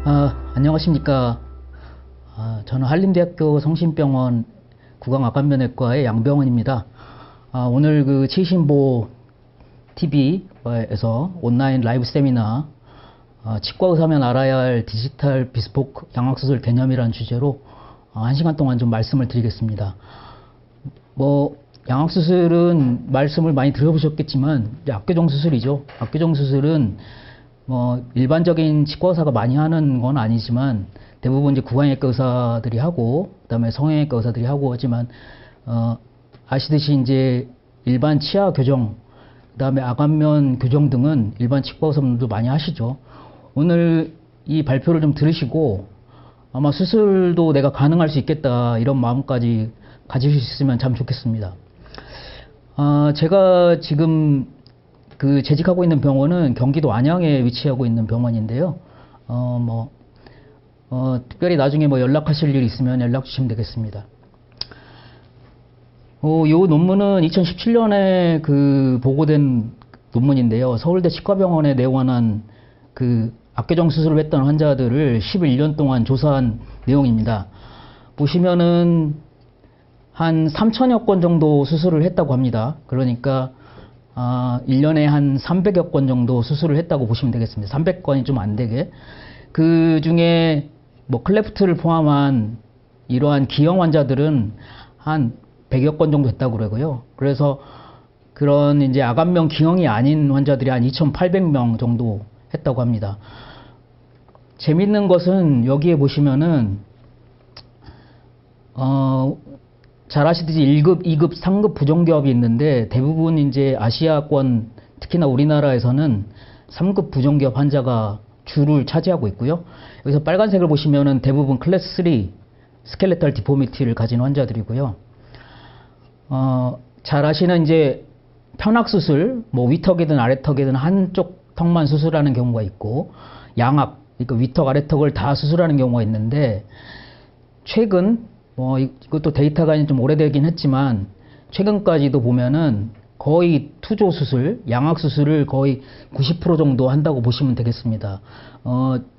안녕하십니까. 저는 한림대학교 성심병원 구강암관면외과의 양병원입니다. 오늘 그 치신보 TV에서 온라인 라이브 세미나 치과의사면 알아야 할 디지털 비스포크 양악수술 개념이라는 주제로 1시간 동안 좀 말씀을 드리겠습니다. 양악수술은 말씀을 많이 들어보셨겠지만 압교정 수술이죠. 압교정 수술은 일반적인 치과 의사가 많이 하는 건 아니지만 대부분 이제 구강외과 의사들이 하고 그다음에 성형외과 의사들이 하고 하지만 아시듯이 이제 일반 치아 교정 그다음에 아관면 교정 등은 일반 치과 의사분들도 많이 하시죠. 오늘 이 발표를 좀 들으시고 아마 수술도 내가 가능할 수 있겠다 이런 마음까지 가지실 수 있으면 참 좋겠습니다. 제가 지금 재직하고 있는 병원은 경기도 안양에 위치하고 있는 병원인데요. 특별히 나중에 연락하실 일 있으면 연락 주시면 되겠습니다. 요 논문은 2017년에 보고된 논문인데요. 서울대 치과병원에 내원한 압교정 수술을 했던 환자들을 11년 동안 조사한 내용입니다. 보시면은 한 3천여 건 정도 수술을 했다고 합니다. 그러니까 1년에 한 300여 건 정도 수술을 했다고 보시면 되겠습니다. 300건이 좀 안 되게. 그 중에 클래프트를 포함한 이러한 기형 환자들은 한 100여 건 정도 했다고 그러고요. 그래서 그런 이제 아관면 기형이 아닌 환자들이 한 2,800명 정도 했다고 합니다. 재밌는 것은 여기에 보시면은 잘 아시듯이 1급, 2급, 3급 부정기업이 있는데 대부분 이제 아시아권 특히나 우리나라에서는 3급 부정기업 환자가 주를 차지하고 있고요. 여기서 빨간색을 보시면은 대부분 클래스 3 스켈레탈 디포미티를 가진 환자들이고요. 잘 아시는 이제 편악수술, 위턱이든 아래턱이든 한쪽 턱만 수술하는 경우가 있고 양악, 그러니까 위턱, 아래턱을 다 수술하는 경우가 있는데 최근 이것도 데이터가 좀 오래되긴 했지만 최근까지도 보면은 거의 투조 수술, 양악 수술을 거의 90% 정도 한다고 보시면 되겠습니다.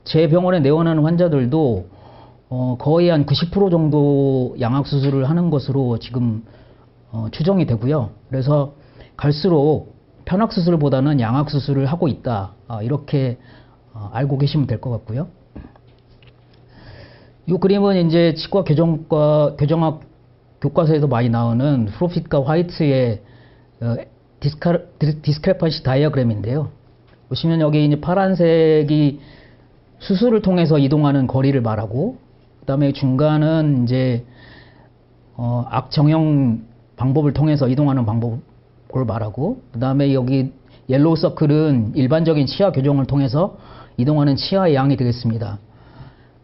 제 병원에 내원하는 환자들도 거의 한 90% 정도 양악 수술을 하는 것으로 지금 추정이 되고요. 그래서 갈수록 편악 수술보다는 양악 수술을 하고 있다. 이렇게 알고 계시면 될 것 같고요. 이 그림은 이제 치과 교정학 교과서에서 많이 나오는 프로핏과 화이트의 디스크레펀시 다이어그램인데요. 보시면 여기 이제 파란색이 수술을 통해서 이동하는 거리를 말하고, 그 다음에 중간은 이제 악정형 방법을 통해서 이동하는 방법을 말하고, 그 다음에 여기 옐로우 서클은 일반적인 치아 교정을 통해서 이동하는 치아의 양이 되겠습니다.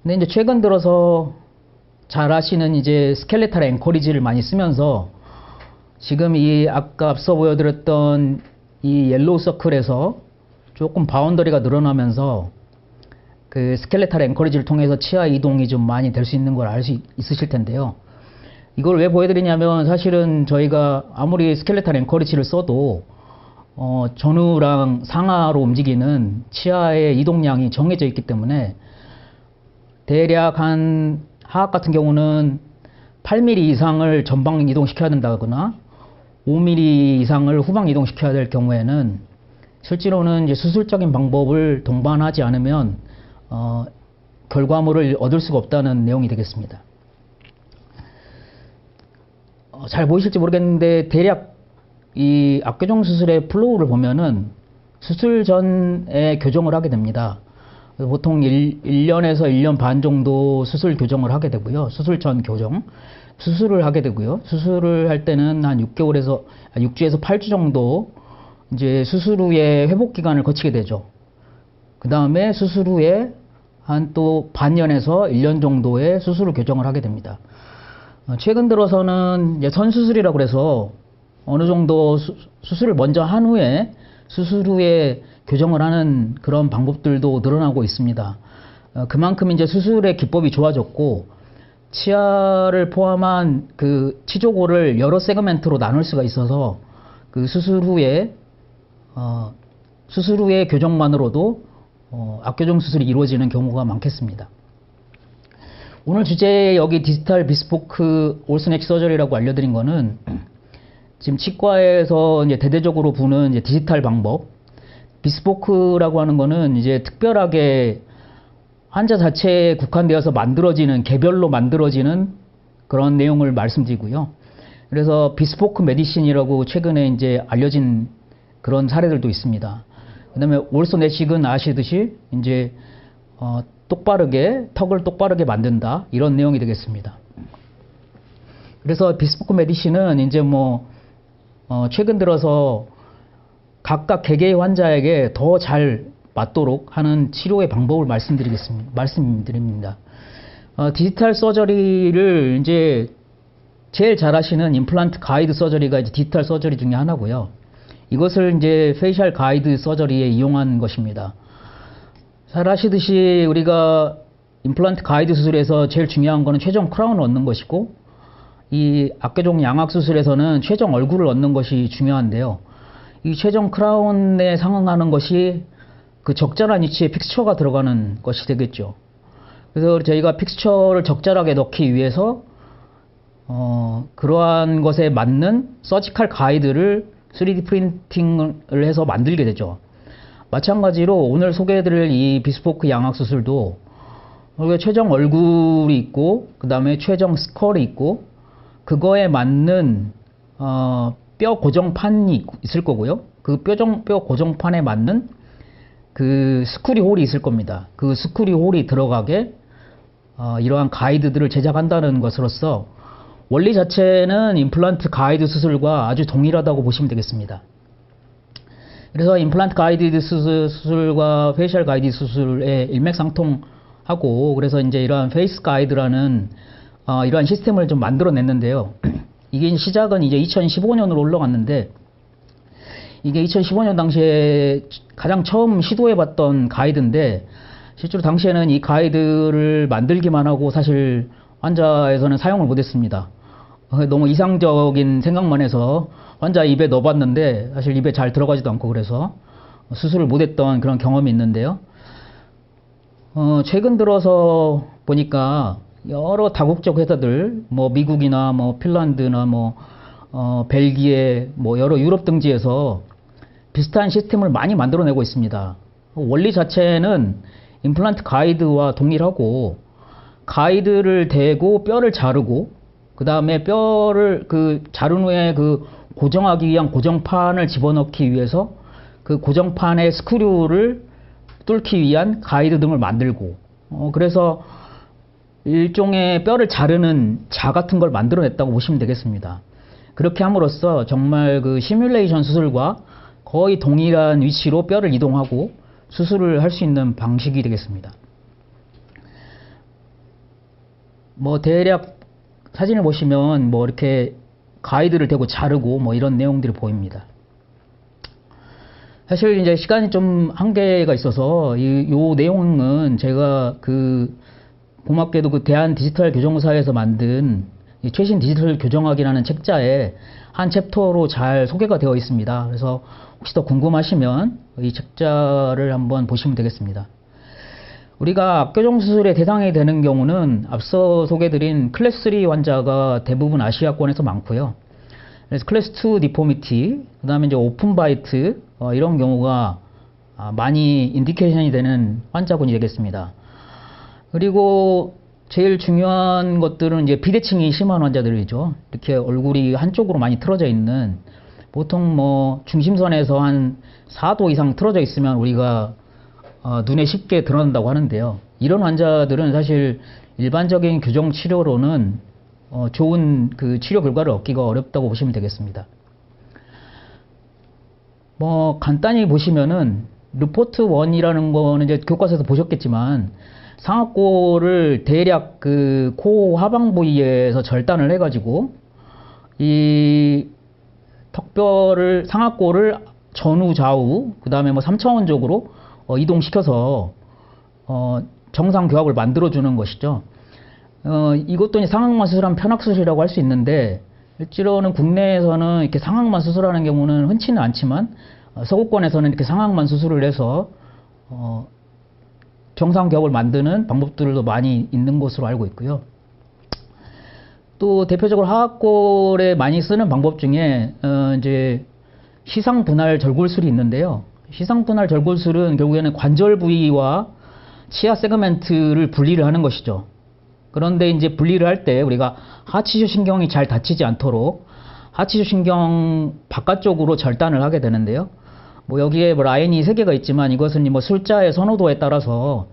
근데 이제 최근 들어서 잘 아시는 이제 스켈레탈 앵커리지를 많이 쓰면서 지금 이 아까 앞서 보여드렸던 이 옐로우 서클에서 조금 바운더리가 늘어나면서 스켈레탈 앵커리지를 통해서 치아 이동이 좀 많이 될 수 있는 걸 알 수 있으실 텐데요. 이걸 왜 보여드리냐면 사실은 저희가 아무리 스켈레탈 앵커리지를 써도 전후랑 상하로 움직이는 치아의 이동량이 정해져 있기 때문에 대략 한 하악 같은 경우는 8mm 이상을 전방 이동시켜야 된다거나 5mm 이상을 후방 이동시켜야 될 경우에는 실제로는 이제 수술적인 방법을 동반하지 않으면 결과물을 얻을 수가 없다는 내용이 되겠습니다. 잘 보이실지 모르겠는데 대략 이 압교정 수술의 플로우를 보면은 수술 전에 교정을 하게 됩니다. 보통 1년에서 1년 반 정도 수술 교정을 하게 되고요. 수술 전 교정. 수술을 하게 되고요. 수술을 할 때는 한 6주에서 8주 정도 이제 수술 후에 회복 기간을 거치게 되죠. 그 다음에 수술 후에 한 또 반년에서 1년 정도의 수술을 교정을 하게 됩니다. 최근 들어서는 이제 선수술이라고 그래서 어느 정도 수술을 먼저 한 후에 수술 후에 교정을 하는 그런 방법들도 늘어나고 있습니다. 그만큼 이제 수술의 기법이 좋아졌고 치아를 포함한 치조골을 여러 세그멘트로 나눌 수가 있어서 수술 후에 교정만으로도 악교정 수술이 이루어지는 경우가 많겠습니다. 오늘 주제 여기 디지털 비스포크 올슨 엣지 서저리라고 알려드린 거는 지금 치과에서 이제 대대적으로 보는 이제 디지털 방법, 비스포크라고 하는 거는 이제 특별하게 환자 자체에 국한되어서 만들어지는, 개별로 만들어지는 그런 내용을 말씀드리고요. 그래서 비스포크 메디신이라고 최근에 이제 알려진 그런 사례들도 있습니다. 그 다음에 올슨 엣지는 아시듯이 이제 턱을 똑바르게 만든다, 이런 내용이 되겠습니다. 그래서 비스포크 메디신은 이제 최근 들어서 각각 개개의 환자에게 더 잘 맞도록 하는 치료의 방법을 말씀드립니다. 디지털 서저리를 이제 제일 잘 하시는 임플란트 가이드 서저리가 이제 디지털 서저리 중에 하나고요. 이것을 이제 페이셜 가이드 서저리에 이용한 것입니다. 잘 아시듯이 우리가 임플란트 가이드 수술에서 제일 중요한 거는 최종 크라운을 얻는 것이고, 이 악교정 양악 수술에서는 최종 얼굴을 얻는 것이 중요한데요. 이 최종 크라운에 상응하는 것이 그 적절한 위치에 픽스처가 들어가는 것이 되겠죠. 그래서 저희가 픽스처를 적절하게 넣기 위해서 그러한 것에 맞는 서지컬 가이드를 3D 프린팅을 해서 만들게 되죠. 마찬가지로 오늘 소개해드릴 이 비스포크 양악 수술도 최종 얼굴이 있고, 그 다음에 최종 스컬이 있고, 그거에 맞는 뼈 고정판이 있을 거고요. 그 뼈 고정판에 맞는 그 스크류 홀이 있을 겁니다. 그 스크류 홀이 들어가게 이러한 가이드들을 제작한다는 것으로서 원리 자체는 임플란트 가이드 수술과 아주 동일하다고 보시면 되겠습니다. 그래서 임플란트 가이드 수술과 페이셜 가이드 수술의 일맥상통하고, 그래서 이제 이러한 페이스 가이드라는 이러한 시스템을 좀 만들어냈는데요. 이게 시작은 이제 2015년으로 올라갔는데, 이게 2015년 당시에 가장 처음 시도해봤던 가이드인데, 실제로 당시에는 이 가이드를 만들기만 하고 사실 환자에서는 사용을 못했습니다. 너무 이상적인 생각만 해서 환자 입에 넣어봤는데 사실 입에 잘 들어가지도 않고, 그래서 수술을 못했던 그런 경험이 있는데요. 최근 들어서 보니까 여러 다국적 회사들, 미국이나 핀란드나 벨기에, 여러 유럽 등지에서 비슷한 시스템을 많이 만들어내고 있습니다. 원리 자체는 임플란트 가이드와 동일하고, 가이드를 대고 뼈를 자르고, 그 다음에 뼈를 자른 후에 고정하기 위한 고정판을 집어넣기 위해서 그 고정판에 스크류를 뚫기 위한 가이드 등을 만들고, 그래서 일종의 뼈를 자르는 자 같은 걸 만들어냈다고 보시면 되겠습니다. 그렇게 함으로써 정말 그 시뮬레이션 수술과 거의 동일한 위치로 뼈를 이동하고 수술을 할 수 있는 방식이 되겠습니다. 대략 사진을 보시면 이렇게 가이드를 대고 자르고 이런 내용들이 보입니다. 사실 이제 시간이 좀 한계가 있어서 요 내용은 제가 고맙게도 대한 디지털 교정사에서 만든 최신 디지털 교정학이라는 책자에 한 챕터로 잘 소개가 되어 있습니다. 그래서 혹시 더 궁금하시면 이 책자를 한번 보시면 되겠습니다. 우리가 악교정 수술의 대상이 되는 경우는 앞서 소개드린 클래스 3 환자가 대부분 아시아권에서 많고요. 그래서 클래스 2 디포미티, 그 다음에 이제 오픈 바이트, 이런 경우가 많이 인디케이션이 되는 환자군이 되겠습니다. 그리고 제일 중요한 것들은 이제 비대칭이 심한 환자들이죠. 이렇게 얼굴이 한쪽으로 많이 틀어져 있는, 보통 중심선에서 한 4도 이상 틀어져 있으면 우리가 눈에 쉽게 드러난다고 하는데요. 이런 환자들은 사실 일반적인 교정 치료로는 좋은 치료 결과를 얻기가 어렵다고 보시면 되겠습니다. 간단히 보시면은 르포트 1이라는 거는 이제 교과서에서 보셨겠지만, 상악골을 대략 코 하방 부위에서 절단을 해가지고 이 턱뼈를, 상악골을 전후 좌우, 그 다음에 3차원적으로 이동시켜서 정상 교합을 만들어주는 것이죠. 이것도 이제 상악만 수술한 편악수술이라고 할 수 있는데, 실제로는 국내에서는 이렇게 상악만 수술하는 경우는 흔치는 않지만, 서구권에서는 이렇게 상악만 수술을 해서 정상기업을 만드는 방법들도 많이 있는 것으로 알고 있고요. 또 대표적으로 하악골에 많이 쓰는 방법 중에 이제 시상 분할 절골술이 있는데요. 시상 분할 절골술은 결국에는 관절 부위와 치아 세그멘트를 분리를 하는 것이죠. 그런데 이제 분리를 할 때 우리가 하치주 신경이 잘 닫히지 않도록 하치주 신경 바깥쪽으로 절단을 하게 되는데요. 뭐 여기에 뭐 라인이 3개가 있지만 이것은 뭐 술자의 선호도에 따라서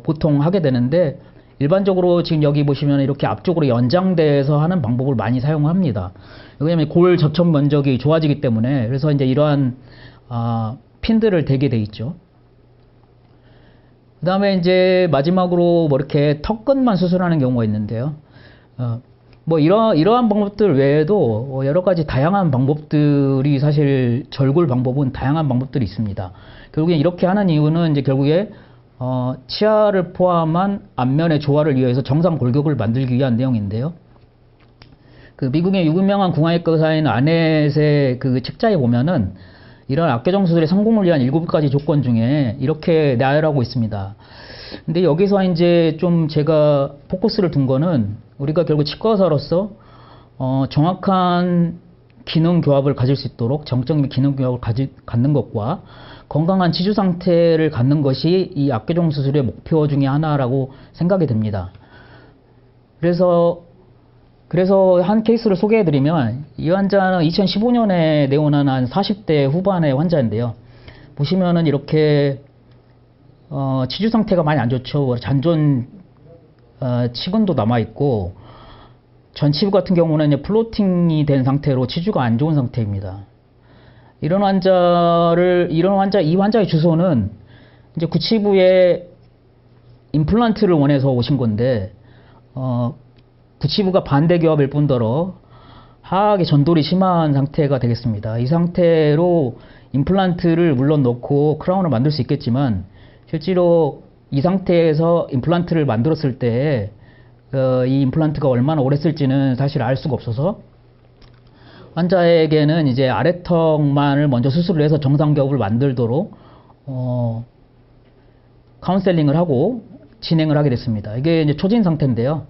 보통 하게 되는데, 일반적으로 지금 여기 보시면 이렇게 앞쪽으로 연장돼서 하는 방법을 많이 사용합니다. 왜냐하면 골 접촉 면적이 좋아지기 때문에. 그래서 이제 이러한 핀들을 대게 돼 있죠. 그 다음에 이제 마지막으로 뭐 이렇게 턱끝만 수술하는 경우가 있는데요. 뭐 이러한 방법들 외에도 여러 가지 다양한 방법들이, 사실 절골 방법은 다양한 방법들이 있습니다. 결국에 이렇게 하는 이유는 이제 결국에 치아를 포함한 안면의 조화를 위해서 정상 골격을 만들기 위한 내용인데요. 그 미국의 유명한 궁합의과 의사인 아넷의 그 책자에 보면은 이런 악교정 수술의 성공을 위한 7가지 조건 중에 이렇게 나열하고 있습니다. 근데 여기서 이제 좀 제가 포커스를 둔 거는, 우리가 결국 치과 의사로서 정확한 기능 교합을 가질 수 있도록 정적인 기능 교합을 갖는 것과 건강한 치주 상태를 갖는 것이 이 악교정 수술의 목표 중에 하나라고 생각이 됩니다. 그래서 한 케이스를 소개해드리면, 이 환자는 2015년에 내원한 한 40대 후반의 환자인데요. 보시면은 이렇게 치주 상태가 많이 안 좋죠. 잔존 치근도 남아있고, 전치부 같은 경우는 이제 플로팅이 된 상태로 치주가 안 좋은 상태입니다. 이 환자의 주소는 이제 구치부에 임플란트를 원해서 오신 건데, 구치부가 반대 교합일 뿐더러 하악의 전돌이 심한 상태가 되겠습니다. 이 상태로 임플란트를 물론 넣고 크라운을 만들 수 있겠지만, 실제로 이 상태에서 임플란트를 만들었을 때 이 임플란트가 얼마나 오래 쓸지는 사실 알 수가 없어서, 환자에게는 이제 아래턱만을 먼저 수술을 해서 정상기업을 만들도록 카운셀링을 하고 진행을 하게 됐습니다. 이게 이제 초진 상태인데요.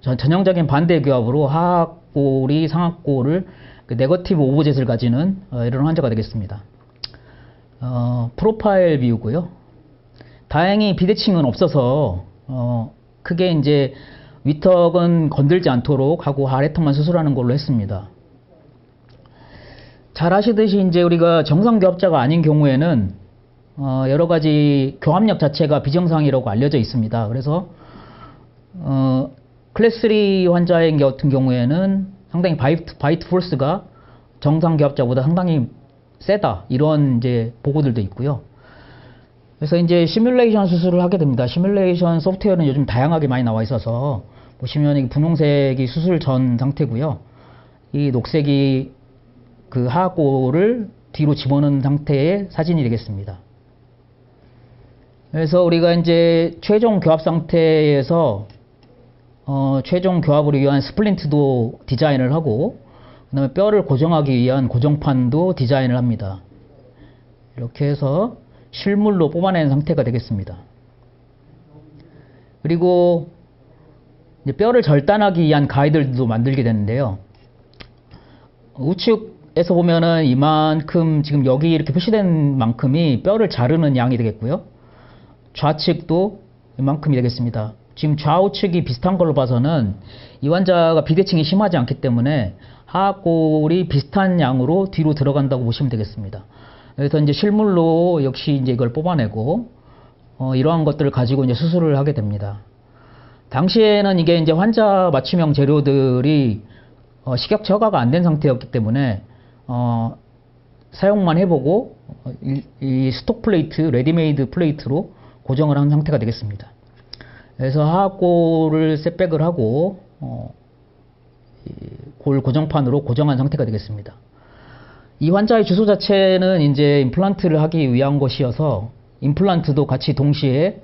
전형적인 반대 교합으로 하악골이 상악골을 네거티브 오브젯을 가지는 이런 환자가 되겠습니다. 프로파일 뷰고요. 다행히 비대칭은 없어서 크게 이제 위턱은 건들지 않도록 하고 아래턱만 수술하는 걸로 했습니다. 잘 아시듯이 이제 우리가 정상 교합자가 아닌 경우에는 여러 가지 교합력 자체가 비정상이라고 알려져 있습니다. 그래서 클래스 3 환자의 같은 경우에는 상당히 바이트 포스가 정상 교합자보다 상당히 세다, 이런 이제 보고들도 있고요. 그래서 이제 시뮬레이션 수술을 하게 됩니다. 시뮬레이션 소프트웨어는 요즘 다양하게 많이 나와 있어서 보시면 이 분홍색이 수술 전 상태고요. 이 녹색이 그 하악골을 뒤로 집어넣은 상태의 사진이 되겠습니다. 그래서 우리가 이제 최종 교합 상태에서 최종 교합을 위한 스플린트도 디자인을 하고, 그 다음에 뼈를 고정하기 위한 고정판도 디자인을 합니다. 이렇게 해서 실물로 뽑아낸 상태가 되겠습니다. 그리고 이제 뼈를 절단하기 위한 가이드도 만들게 되는데요. 우측에서 보면은 이만큼, 지금 여기 이렇게 표시된 만큼이 뼈를 자르는 양이 되겠고요. 좌측도 이만큼이 되겠습니다. 지금 좌우측이 비슷한 걸로 봐서는 이 환자가 비대칭이 심하지 않기 때문에 하악골이 비슷한 양으로 뒤로 들어간다고 보시면 되겠습니다. 그래서 이제 실물로 역시 이제 이걸 뽑아내고 이러한 것들을 가지고 이제 수술을 하게 됩니다. 당시에는 이게 이제 환자 맞춤형 재료들이 식약처 허가가 안 된 상태였기 때문에 사용만 해보고 이 스톡 플레이트, 레디메이드 플레이트로 고정을 한 상태가 되겠습니다. 그래서 하악골을 셋백을 하고 골 고정판으로 고정한 상태가 되겠습니다. 이 환자의 주소 자체는 이제 임플란트를 하기 위한 것이어서 임플란트도 같이 동시에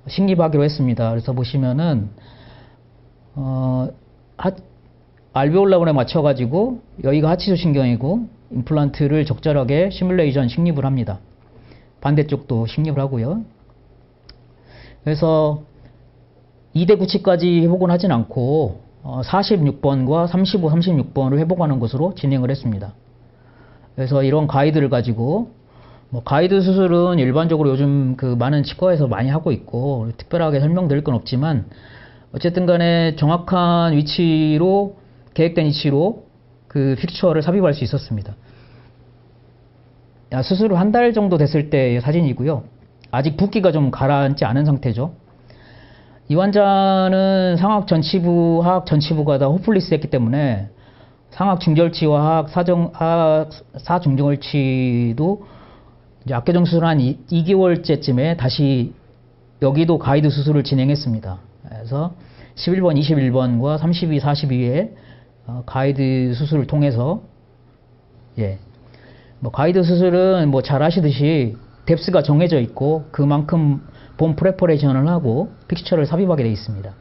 식립하기로 했습니다. 그래서 보시면은 알베올라본에 맞춰가지고 여기가 하치주 신경이고 임플란트를 적절하게 시뮬레이션 식립을 합니다. 반대쪽도 식립을 하고요. 그래서 2대 구치까지 회복은 하진 않고 46번과 35, 36번을 회복하는 것으로 진행을 했습니다. 그래서 이런 가이드를 가지고 뭐 가이드 수술은 일반적으로 요즘 그 많은 치과에서 많이 하고 있고 특별하게 설명드릴 건 없지만 어쨌든 간에 정확한 위치로 계획된 위치로 그 픽처를 삽입할 수 있었습니다. 수술 후 한 달 정도 됐을 때의 사진이고요. 아직 붓기가 좀 가라앉지 않은 상태죠. 이 환자는 상악 전치부, 하악 전치부가 다 호플리스 했기 때문에 상악 중절치와 하악 사중절치도 이제 악교정 수술 한 2개월째쯤에 다시 여기도 가이드 수술을 진행했습니다. 그래서 11번, 21번과 32, 42의 가이드 수술을 통해서 뭐 가이드 수술은 뭐 잘 아시듯이 뎁스가 정해져 있고 그만큼 본 프레퍼레이션을 하고 픽처를 삽입하게 되어 있습니다.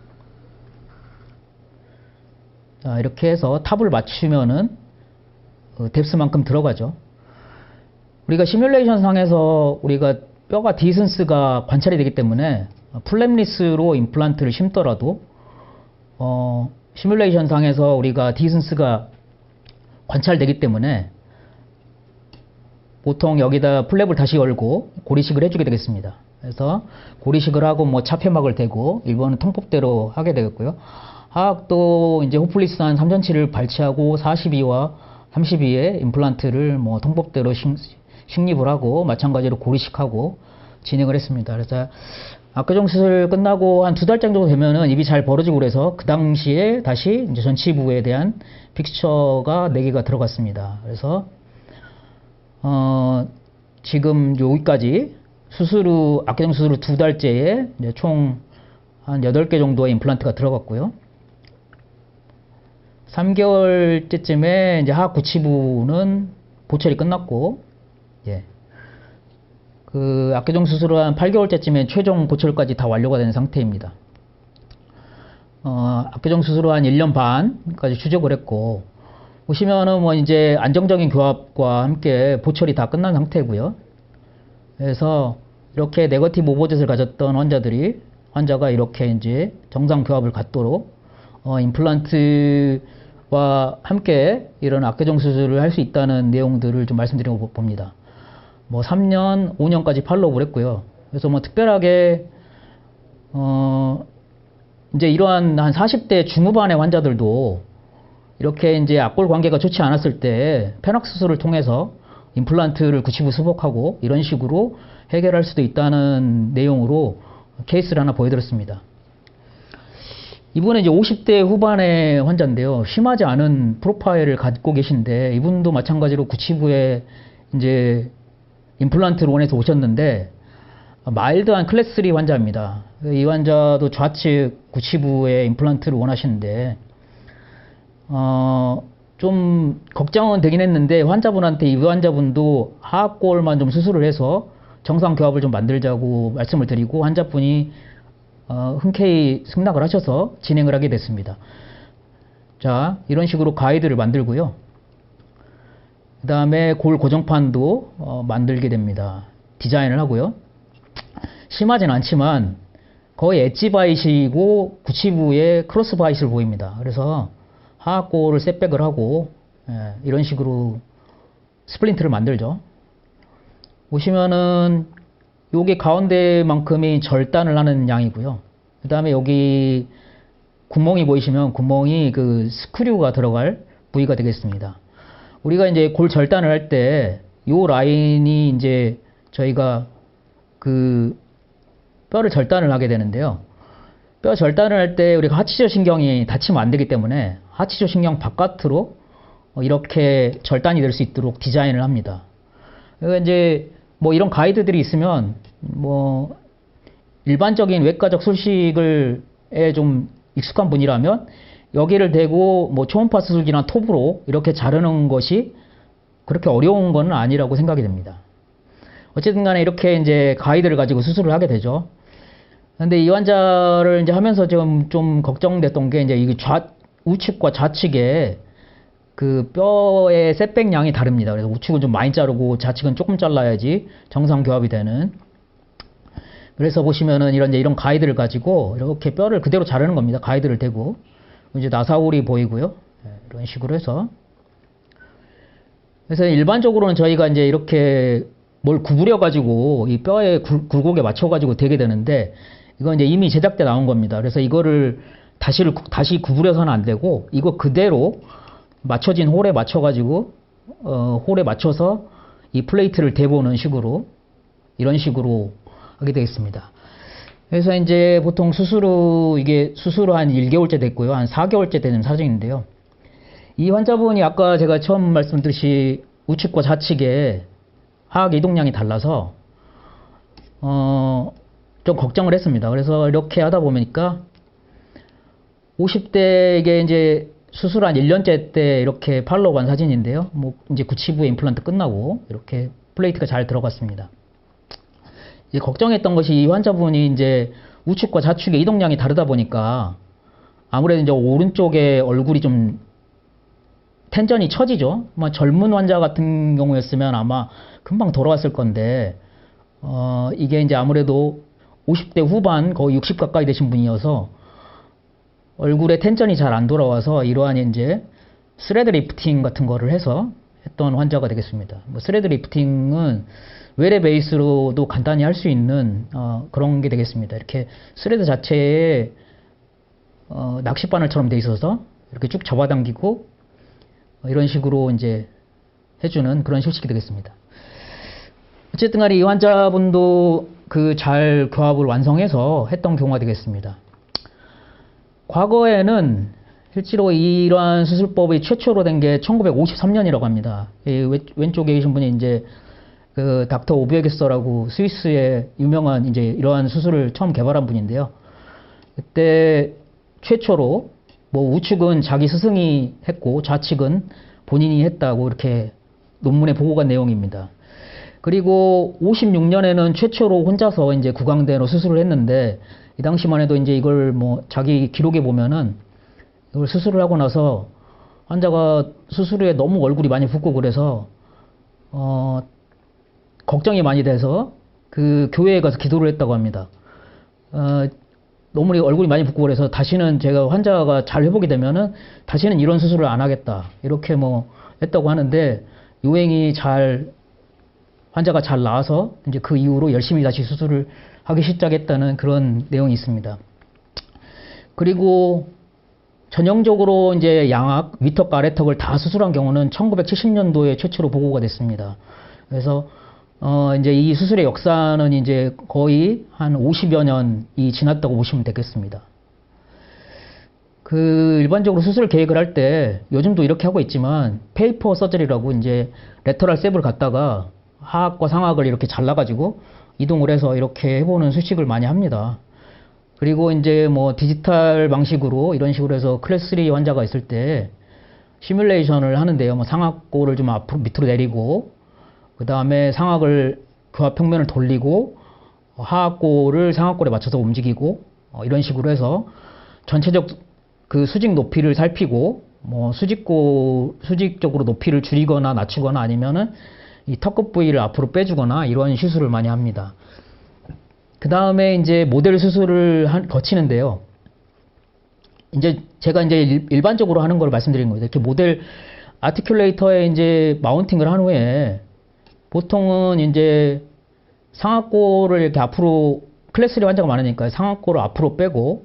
자, 이렇게 해서 탑을 맞추면은 뎁스만큼 들어가죠. 우리가 시뮬레이션 상에서 우리가 뼈가 디슨스가 관찰이 되기 때문에 플랩리스로 임플란트를 심더라도 시뮬레이션 상에서 우리가 디슨스가 관찰되기 때문에 보통 여기다 플랩을 다시 열고 고리식을 해주게 되겠습니다. 그래서 고리식을 하고 뭐 차폐막을 대고 일본은 통법대로 하게 되겠고요. 하악도 이제 호플리스 한 3전치를 발치하고 42와 32의 임플란트를 뭐 통법대로 식립을 하고 마찬가지로 고리식하고 진행을 했습니다. 그래서 악교정 수술 끝나고 한 2달 정도 되면은 입이 잘 벌어지고 그래서 그 당시에 다시 이제 전치부에 대한 픽처가 4개가 들어갔습니다. 그래서 지금 여기까지 수술 후, 악교정 수술 후 2달째에 이제 총 한 8개 정도의 임플란트가 들어갔고요. 3개월째쯤에 이제 하악 구치부는 보철이 끝났고, 그 악교정 수술을 한 8개월째쯤에 최종 보철까지 다 완료가 된 상태입니다. 악교정 수술을 한 1년 반까지 추적을 했고, 보시면은 뭐 이제 안정적인 교합과 함께 보철이 다 끝난 상태고요. 그래서 이렇게 네거티브 오버젯을 가졌던 환자가 이렇게 이제 정상 교합을 갖도록 임플란트와 함께 이런 악교정 수술을 할 수 있다는 내용들을 좀 말씀드리고 봅니다. 뭐 3년, 5년까지 팔로우를 했고요. 그래서 뭐 특별하게 이제 이러한 한 40대 중후반의 환자들도 이렇게 이제 악골 관계가 좋지 않았을 때 페낙 수술을 통해서 임플란트를 구치부 수복하고 이런 식으로 해결할 수도 있다는 내용으로 케이스를 하나 보여드렸습니다. 이분은 이제 50대 후반의 환자인데요. 심하지 않은 프로파일을 갖고 계신데 이분도 마찬가지로 구치부에 이제 임플란트를 원해서 오셨는데 마일드한 클래스 3 환자입니다. 이 환자도 좌측 구치부에 임플란트를 원하시는데 좀 걱정은 되긴 했는데 환자분한테 이 환자분도 하악골만 좀 수술을 해서 정상 교합을 좀 만들자고 말씀을 드리고 환자분이 흔쾌히 승낙을 하셔서 진행을 하게 됐습니다. 자, 이런 식으로 가이드를 만들고요. 그 다음에 골 고정판도 만들게 됩니다. 디자인을 하고요. 심하진 않지만 거의 엣지 바이시고 구치부에 크로스 바이시를 보입니다. 그래서 하악골을 셋백을 하고 이런 식으로 스플린트를 만들죠. 보시면은 요게 가운데만큼이 절단을 하는 양이고요. 그 다음에 여기 구멍이 보이시면 구멍이 그 스크류가 들어갈 부위가 되겠습니다. 우리가 이제 골 절단을 할 때 요 라인이 이제 저희가 그 뼈를 절단을 하게 되는데요. 뼈 절단을 할 때 우리가 하치조 신경이 다치면 안 되기 때문에 하치조 신경 바깥으로 이렇게 절단이 될 수 있도록 디자인을 합니다. 그러니까 이제 뭐 이런 가이드들이 있으면 뭐 일반적인 외과적 술식에 좀 익숙한 분이라면 여기를 대고 뭐 초음파 수술기나 톱으로 이렇게 자르는 것이 그렇게 어려운 건 아니라고 생각이 됩니다. 어쨌든 간에 이렇게 이제 가이드를 가지고 수술을 하게 되죠. 근데 이 환자를 이제 하면서 좀 걱정됐던 게 이제 이 우측과 좌측에 그 뼈의 셋백 양이 다릅니다. 그래서 우측은 좀 많이 자르고 좌측은 조금 잘라야지 정상 교합이 되는. 그래서 보시면은 이런 가이드를 가지고 이렇게 뼈를 그대로 자르는 겁니다. 가이드를 대고. 이제 나사울이 보이고요. 이런 식으로 해서. 그래서 일반적으로는 저희가 이제 이렇게 뭘 구부려 가지고 이 뼈에 굴곡에 맞춰 가지고 되게 되는데, 이건 이제 이미 제작 때 나온 겁니다. 그래서 이거를 다시 구부려서는 안 되고, 이거 그대로 맞춰진 홀에 맞춰 가지고 홀에 맞춰서 이 플레이트를 대보는 식으로, 이런 식으로 하게 되겠습니다. 그래서 이제 보통 이게 수술 한 1개월째 됐고요. 한 4개월째 되는 사정인데요. 이 환자분이 아까 제가 처음 말씀드렸듯이 우측과 좌측에 하악 이동량이 달라서 좀 걱정을 했습니다. 그래서 이렇게 하다 보니까 50대에게 이제 수술 한 1년째 때 이렇게 팔로우한 사진인데요. 뭐 이제 구치부에 임플란트 끝나고 이렇게 플레이트가 잘 들어갔습니다. 이제 걱정했던 것이 이 환자분이 이제 우측과 좌측의 이동량이 다르다 보니까 아무래도 이제 오른쪽에 얼굴이 좀 텐전이 처지죠. 뭐 젊은 환자 같은 경우였으면 아마 금방 돌아왔을 건데, 이게 이제 아무래도 50대 후반 거의 60 가까이 되신 분이어서 얼굴에 텐전이 잘 안 돌아와서 이러한 이제 스레드 리프팅 같은 거를 해서 했던 환자가 되겠습니다. 뭐 스레드 리프팅은 외래 베이스로도 간단히 할 수 있는 그런 게 되겠습니다. 이렇게 스레드 자체에 낚싯바늘처럼 돼 있어서 이렇게 쭉 잡아당기고 이런 식으로 이제 해주는 그런 실식이 되겠습니다. 어쨌든 간에 이 환자분도 잘 교합을 완성해서 했던 경우가 되겠습니다. 과거에는 실제로 이러한 수술법이 최초로 된 게 1953년이라고 합니다. 왼쪽에 계신 분이 이제 닥터 오비에게서라고 스위스의 유명한 이제 이러한 수술을 처음 개발한 분인데요. 그때 최초로 뭐 우측은 자기 스승이 했고 좌측은 본인이 했다고 이렇게 논문에 보고 간 내용입니다. 그리고 56년에는 최초로 혼자서 이제 구강대로 수술을 했는데, 이 당시만 해도 이제 이걸 뭐 자기 기록에 보면은 이걸 수술을 하고 나서 환자가 수술 후에 너무 얼굴이 많이 붓고 그래서 걱정이 많이 돼서 교회에 가서 기도를 했다고 합니다. 너무 얼굴이 많이 붓고 그래서 다시는 제가 환자가 잘 회복이 되면은 다시는 이런 수술을 안 하겠다, 이렇게 뭐 했다고 하는데, 요행이 환자가 잘 나와서 이제 그 이후로 열심히 다시 수술을 하기 시작했다는 그런 내용이 있습니다. 그리고 전형적으로 이제 양악, 위턱과 아래턱을 다 수술한 경우는 1970년도에 최초로 보고가 됐습니다. 그래서 이제 이 수술의 역사는 이제 거의 한 50여 년이 지났다고 보시면 되겠습니다. 일반적으로 수술 계획을 할 때 요즘도 이렇게 하고 있지만 페이퍼 서저리라고 이제 레터럴 셉을 갖다가 하악과 상악을 이렇게 잘라가지고 이동을 해서 이렇게 해보는 수식을 많이 합니다. 그리고 이제 뭐 디지털 방식으로 이런 식으로 해서 클래스 3 환자가 있을 때 시뮬레이션을 하는데요. 뭐 상악골을 좀 앞으로 밑으로 내리고, 그 다음에 상악을 교합 평면을 돌리고 하악골을 상악골에 맞춰서 움직이고, 이런 식으로 해서 전체적 수직 높이를 살피고, 뭐 수직적으로 높이를 줄이거나 낮추거나 아니면은 이 턱끝 부위를 앞으로 빼주거나 이런 시술을 많이 합니다. 그 다음에 이제 모델 수술을 거치는데요. 이제 제가 이제 일반적으로 하는 걸 말씀드린 거예요. 이렇게 모델 아티큘레이터에 이제 마운팅을 한 후에 보통은 이제 상악골을 이렇게 앞으로, 클래스 3 환자가 많으니까 상악골을 앞으로 빼고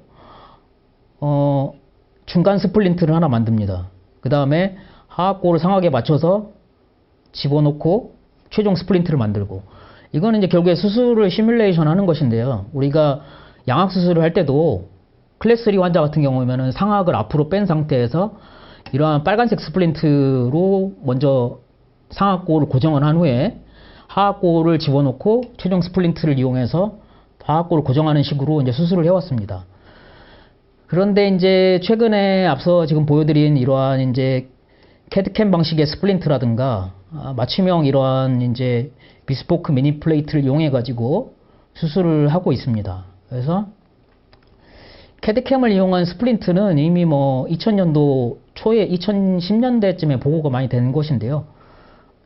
중간 스플린트를 하나 만듭니다. 그 다음에 하악골을 상악에 맞춰서 집어넣고 최종 스플린트를 만들고, 이거는 이제 결국에 수술을 시뮬레이션 하는 것인데요. 우리가 양악 수술을 할 때도 클래스 3 환자 같은 경우에는 상악을 앞으로 뺀 상태에서 이러한 빨간색 스플린트로 먼저 상악골을 고정을 한 후에 하악골을 집어넣고 최종 스플린트를 이용해서 하악골을 고정하는 식으로 이제 수술을 해왔습니다. 그런데 이제 최근에 앞서 지금 보여드린 이러한 이제 캐드캠 방식의 스플린트라든가 맞춤형 이러한 이제 비스포크 미니 플레이트를 이용해 가지고 수술을 하고 있습니다. 그래서 캐드캠을 이용한 스플린트는 이미 뭐 2000년도 초에 2010년대쯤에 보고가 많이 된 것인데요.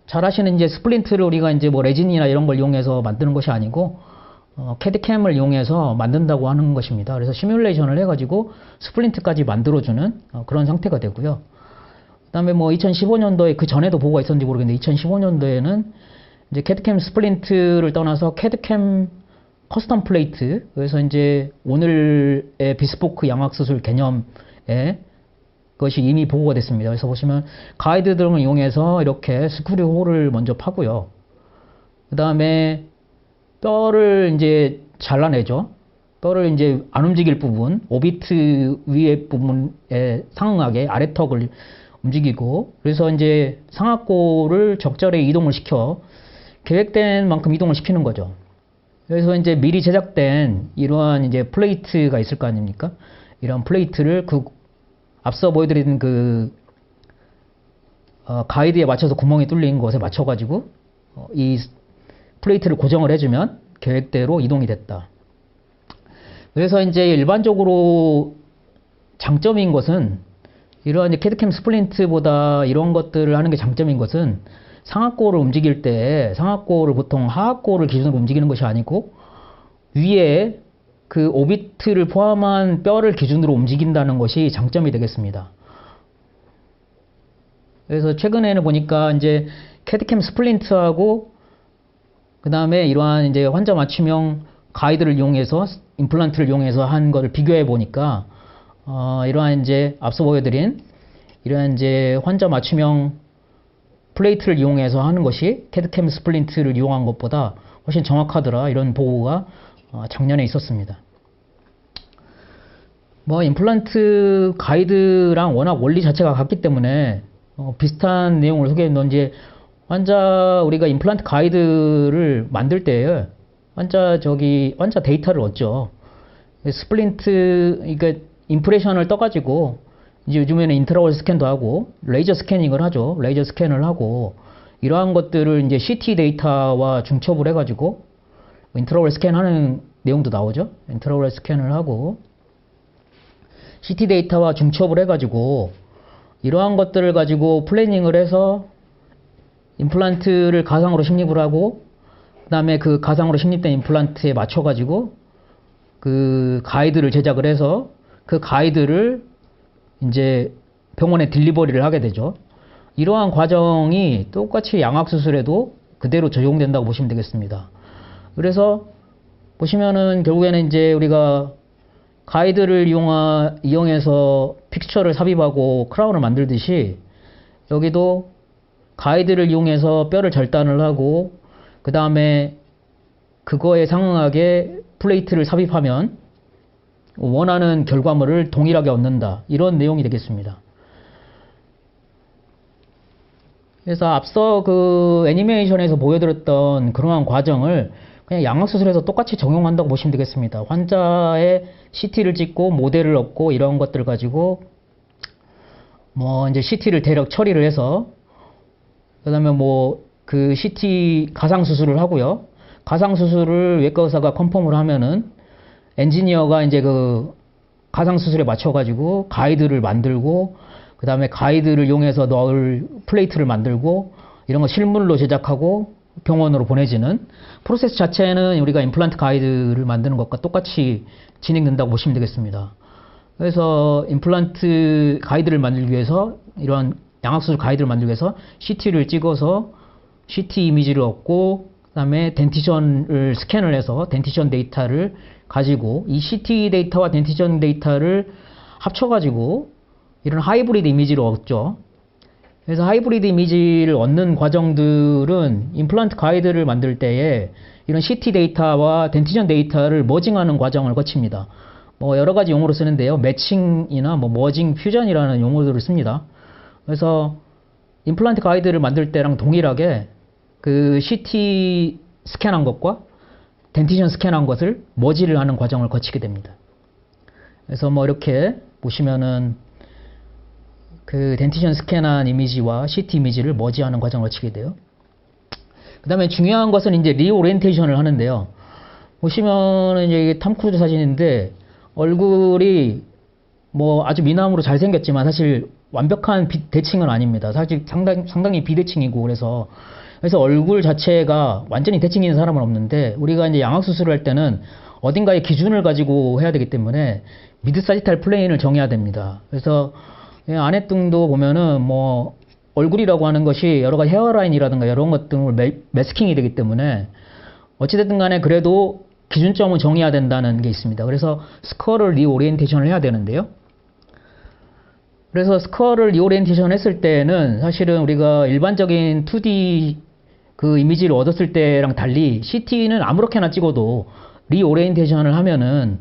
잘 아시는 이제 스플린트를 우리가 이제 뭐 레진이나 이런 걸 이용해서 만드는 것이 아니고 캐드캠을 이용해서 만든다고 하는 것입니다. 그래서 시뮬레이션을 해가지고 스플린트까지 만들어주는 그런 상태가 되고요. 그 다음에 뭐 2015년도에 그 전에도 보고가 있었는지 모르겠는데 2015년도에는 이제 캐드캠 스플린트를 떠나서 캐드캠 커스텀 플레이트, 그래서 이제 오늘의 비스포크 양악수술 개념의 것이 이미 보고가 됐습니다. 그래서 보시면 가이드 등을 이용해서 이렇게 스크류 홀을 먼저 파고요. 그 다음에 뼈를 이제 잘라내죠. 뼈를 이제 안 움직일 부분, 오비트 위의 부분에 상응하게 아래턱을 움직이고, 그래서 이제 상악골을 적절히 이동을 시켜 계획된 만큼 이동을 시키는 거죠. 그래서 이제 미리 제작된 이러한 이제 플레이트가 있을 거 아닙니까? 이런 플레이트를 그 앞서 보여드린 그 가이드에 맞춰서 구멍이 뚫린 곳에 맞춰가지고 이 플레이트를 고정을 해주면 계획대로 이동이 됐다. 그래서 이제 일반적으로 장점인 것은 이러한 캐드캠 스플린트보다 이런 것들을 하는 게 장점인 것은 상악골을 움직일 때 상악골을 보통 하악골을 기준으로 움직이는 것이 아니고 위에 그 오비트를 포함한 뼈를 기준으로 움직인다는 것이 장점이 되겠습니다. 그래서 최근에는 보니까 이제 캐드캠 스플린트하고 그 다음에 이러한 이제 환자 맞춤형 가이드를 이용해서 임플란트를 이용해서 한 것을 비교해 보니까 이러한 이제 앞서 보여드린 이러한 이제 환자 맞춤형 플레이트를 이용해서 하는 것이 캐드캠 스플린트를 이용한 것보다 훨씬 정확하더라, 이런 보고가 작년에 있었습니다. 뭐 임플란트 가이드랑 워낙 원리 자체가 같기 때문에 비슷한 내용을 소개했는데, 환자 우리가 임플란트 가이드를 만들 때 환자 데이터를 얻죠. 스플린트 그러니까 임프레션을 떠가지고 이제 요즘에는 인트라올 스캔도 하고 레이저 스캐닝을 하죠. 레이저 스캔을 하고 이러한 것들을 이제 CT 데이터와 중첩을 해가지고 인트라올 스캔하는 내용도 나오죠. 인트라올 스캔을 하고 CT 데이터와 중첩을 해가지고 이러한 것들을 가지고 플래닝을 해서 임플란트를 가상으로 식립을 하고 그 다음에 그 가상으로 식립된 임플란트에 맞춰가지고 그 가이드를 제작을 해서 그 가이드를 이제 병원에 딜리버리를 하게 되죠. 이러한 과정이 똑같이 양악수술에도 그대로 적용된다고 보시면 되겠습니다. 그래서 보시면은 결국에는 이제 우리가 가이드를 이용해서 픽처를 삽입하고 크라운을 만들듯이 여기도 가이드를 이용해서 뼈를 절단을 하고 그 다음에 그거에 상응하게 플레이트를 삽입하면 원하는 결과물을 동일하게 얻는다, 이런 내용이 되겠습니다. 그래서 앞서 그 애니메이션에서 보여드렸던 그러한 과정을 그냥 양악수술에서 똑같이 적용한다고 보시면 되겠습니다. 환자의 CT를 찍고 모델을 얻고 이런 것들을 가지고 뭐 이제 CT를 대략 처리를 해서 그 다음에 뭐 그 CT 가상수술을 하고요. 가상수술을 외과 의사가 컨펌을 하면은 엔지니어가 이제 그 가상수술에 맞춰가지고 가이드를 만들고 그 다음에 가이드를 이용해서 넣을 플레이트를 만들고 이런 거 실물로 제작하고 병원으로 보내지는 프로세스 자체는 우리가 임플란트 가이드를 만드는 것과 똑같이 진행된다고 보시면 되겠습니다. 그래서 임플란트 가이드를 만들기 위해서 이러한 양악수술 가이드를 만들기 위해서 CT를 찍어서 CT 이미지를 얻고 그 다음에 덴티션을 스캔을 해서 덴티션 데이터를 가지고 이 CT 데이터와 덴티션 데이터를 합쳐가지고 이런 하이브리드 이미지를 얻죠. 그래서 하이브리드 이미지를 얻는 과정들은 임플란트 가이드를 만들 때에 이런 CT 데이터와 덴티션 데이터를 머징하는 과정을 거칩니다. 뭐 여러 가지 용어로 쓰는데요. 매칭이나 뭐 머징 퓨전이라는 용어들을 씁니다. 그래서 임플란트 가이드를 만들 때랑 동일하게 그 CT 스캔한 것과 덴티션 스캔한 것을 머지를 하는 과정을 거치게 됩니다. 그래서 뭐 이렇게 보시면은 그 덴티션 스캔한 이미지와 CT 이미지를 머지하는 과정을 거치게 돼요. 그 다음에 중요한 것은 이제 리오리엔테이션을 하는데요. 보시면은 이제 이게 톰 크루즈 사진인데 얼굴이 뭐 아주 미남으로 잘생겼지만 사실 완벽한 대칭은 아닙니다. 사실 상당히 비대칭이고 그래서 그래서 얼굴 자체가 완전히 대칭이 있는 사람은 없는데 우리가 이제 양악 수술을 할 때는 어딘가의 기준을 가지고 해야 되기 때문에 미드 사지탈 플레인을 정해야 됩니다. 그래서 안해등도 보면은 뭐 얼굴이라고 하는 것이 여러 가지 헤어라인이라든가 이런 것 등을 매스킹이 되기 때문에 어찌됐든 간에 그래도 기준점을 정해야 된다는 게 있습니다. 그래서 스컬을 리오리엔테이션을 해야 되는데요. 그래서 스컬을 리오리엔테이션 했을 때는 사실은 우리가 일반적인 2D 그 이미지를 얻었을 때랑 달리 CT는 아무렇게나 찍어도 리오리엔테이션을 하면은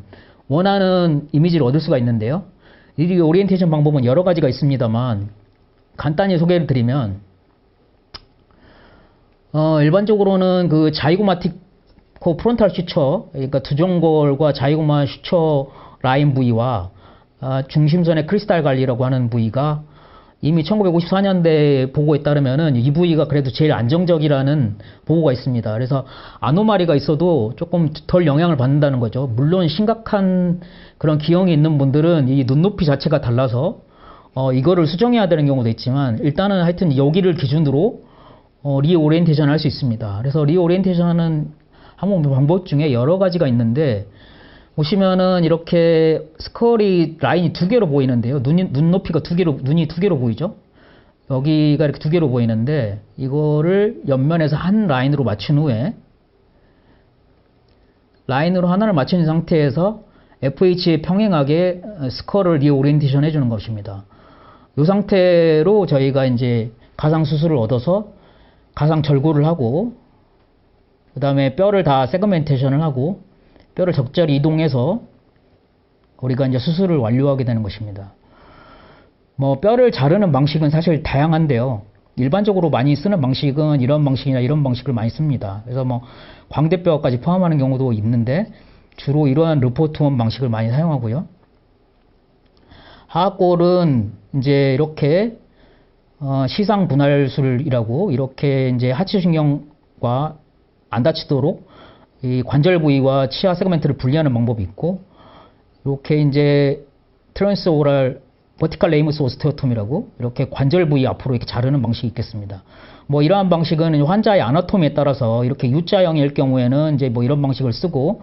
원하는 이미지를 얻을 수가 있는데요. 이 리오리엔테이션 방법은 여러 가지가 있습니다만 간단히 소개를 드리면 일반적으로는 그 자이고마티코 프론탈 슈처, 그러니까 두종골과 자이고마 슈처 라인 부위와 중심선의 크리스탈 관리라고 하는 부위가 이미 1954년대 보고에 따르면은 이 부위가 그래도 제일 안정적이라는 보고가 있습니다. 그래서 아노마리가 있어도 조금 덜 영향을 받는다는 거죠. 물론 심각한 그런 기형이 있는 분들은 이 눈높이 자체가 달라서 이거를 수정해야 되는 경우도 있지만 일단은 하여튼 여기를 기준으로 리오리엔테이션 할 수 있습니다. 그래서 리오리엔테이션은 한번 방법 중에 여러 가지가 있는데 보시면은 이렇게 스컬이 라인이 두 개로 보이는데요. 눈높이가 눈이 두 개로 보이죠. 여기가 이렇게 두 개로 보이는데 이거를 옆면에서 한 라인으로 맞춘 후에 라인으로 하나를 맞춘 상태에서 FH에 평행하게 스컬을 리오리엔테이션 해주는 것입니다. 이 상태로 저희가 이제 가상 수술을 얻어서 가상 절구를 하고 그 다음에 뼈를 다 세그멘테이션을 하고 뼈를 적절히 이동해서 우리가 이제 수술을 완료하게 되는 것입니다. 뭐 뼈를 자르는 방식은 사실 다양한데요. 일반적으로 많이 쓰는 방식은 이런 방식이나 이런 방식을 많이 씁니다. 그래서 뭐 광대뼈까지 포함하는 경우도 있는데 주로 이러한 르포트원 방식을 많이 사용하고요. 하악골은 이제 이렇게 시상 분할술이라고 이렇게 이제 하치신경과 안 다치도록 이 관절 부위와 치아 세그멘트를 분리하는 방법이 있고 이렇게 이제 트랜스오럴 버티컬 레이무스 오스테오톰이라고 이렇게 관절 부위 앞으로 이렇게 자르는 방식이 있겠습니다. 뭐 이러한 방식은 환자의 아나토미에 따라서 이렇게 U자형일 경우에는 이제 뭐 이런 방식을 쓰고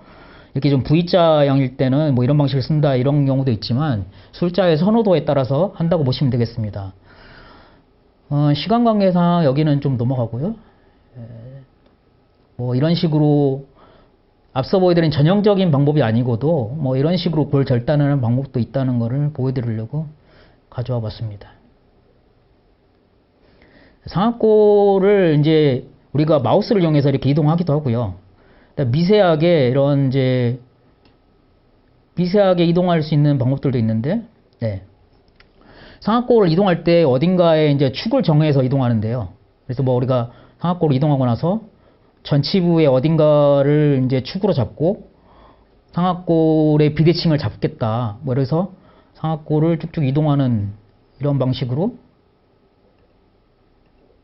이렇게 좀 V자형일 때는 뭐 이런 방식을 쓴다 이런 경우도 있지만 술자의 선호도에 따라서 한다고 보시면 되겠습니다. 시간 관계상 여기는 좀 넘어가고요. 뭐 이런 식으로 앞서 보여드린 전형적인 방법이 아니고도 뭐 이런 식으로 골 절단하는 방법도 있다는 것을 보여드리려고 가져와 봤습니다. 상악골을 이제 우리가 마우스를 이용해서 이렇게 이동하기도 하고요. 미세하게 이런 이제 미세하게 이동할 수 있는 방법들도 있는데, 네. 상악골을 이동할 때 어딘가에 이제 축을 정해서 이동하는데요. 그래서 뭐 우리가 상악골을 이동하고 나서 전치부의 어딘가를 이제 축으로 잡고 상악골의 비대칭을 잡겠다. 뭐 그래서 상악골을 쭉쭉 이동하는 이런 방식으로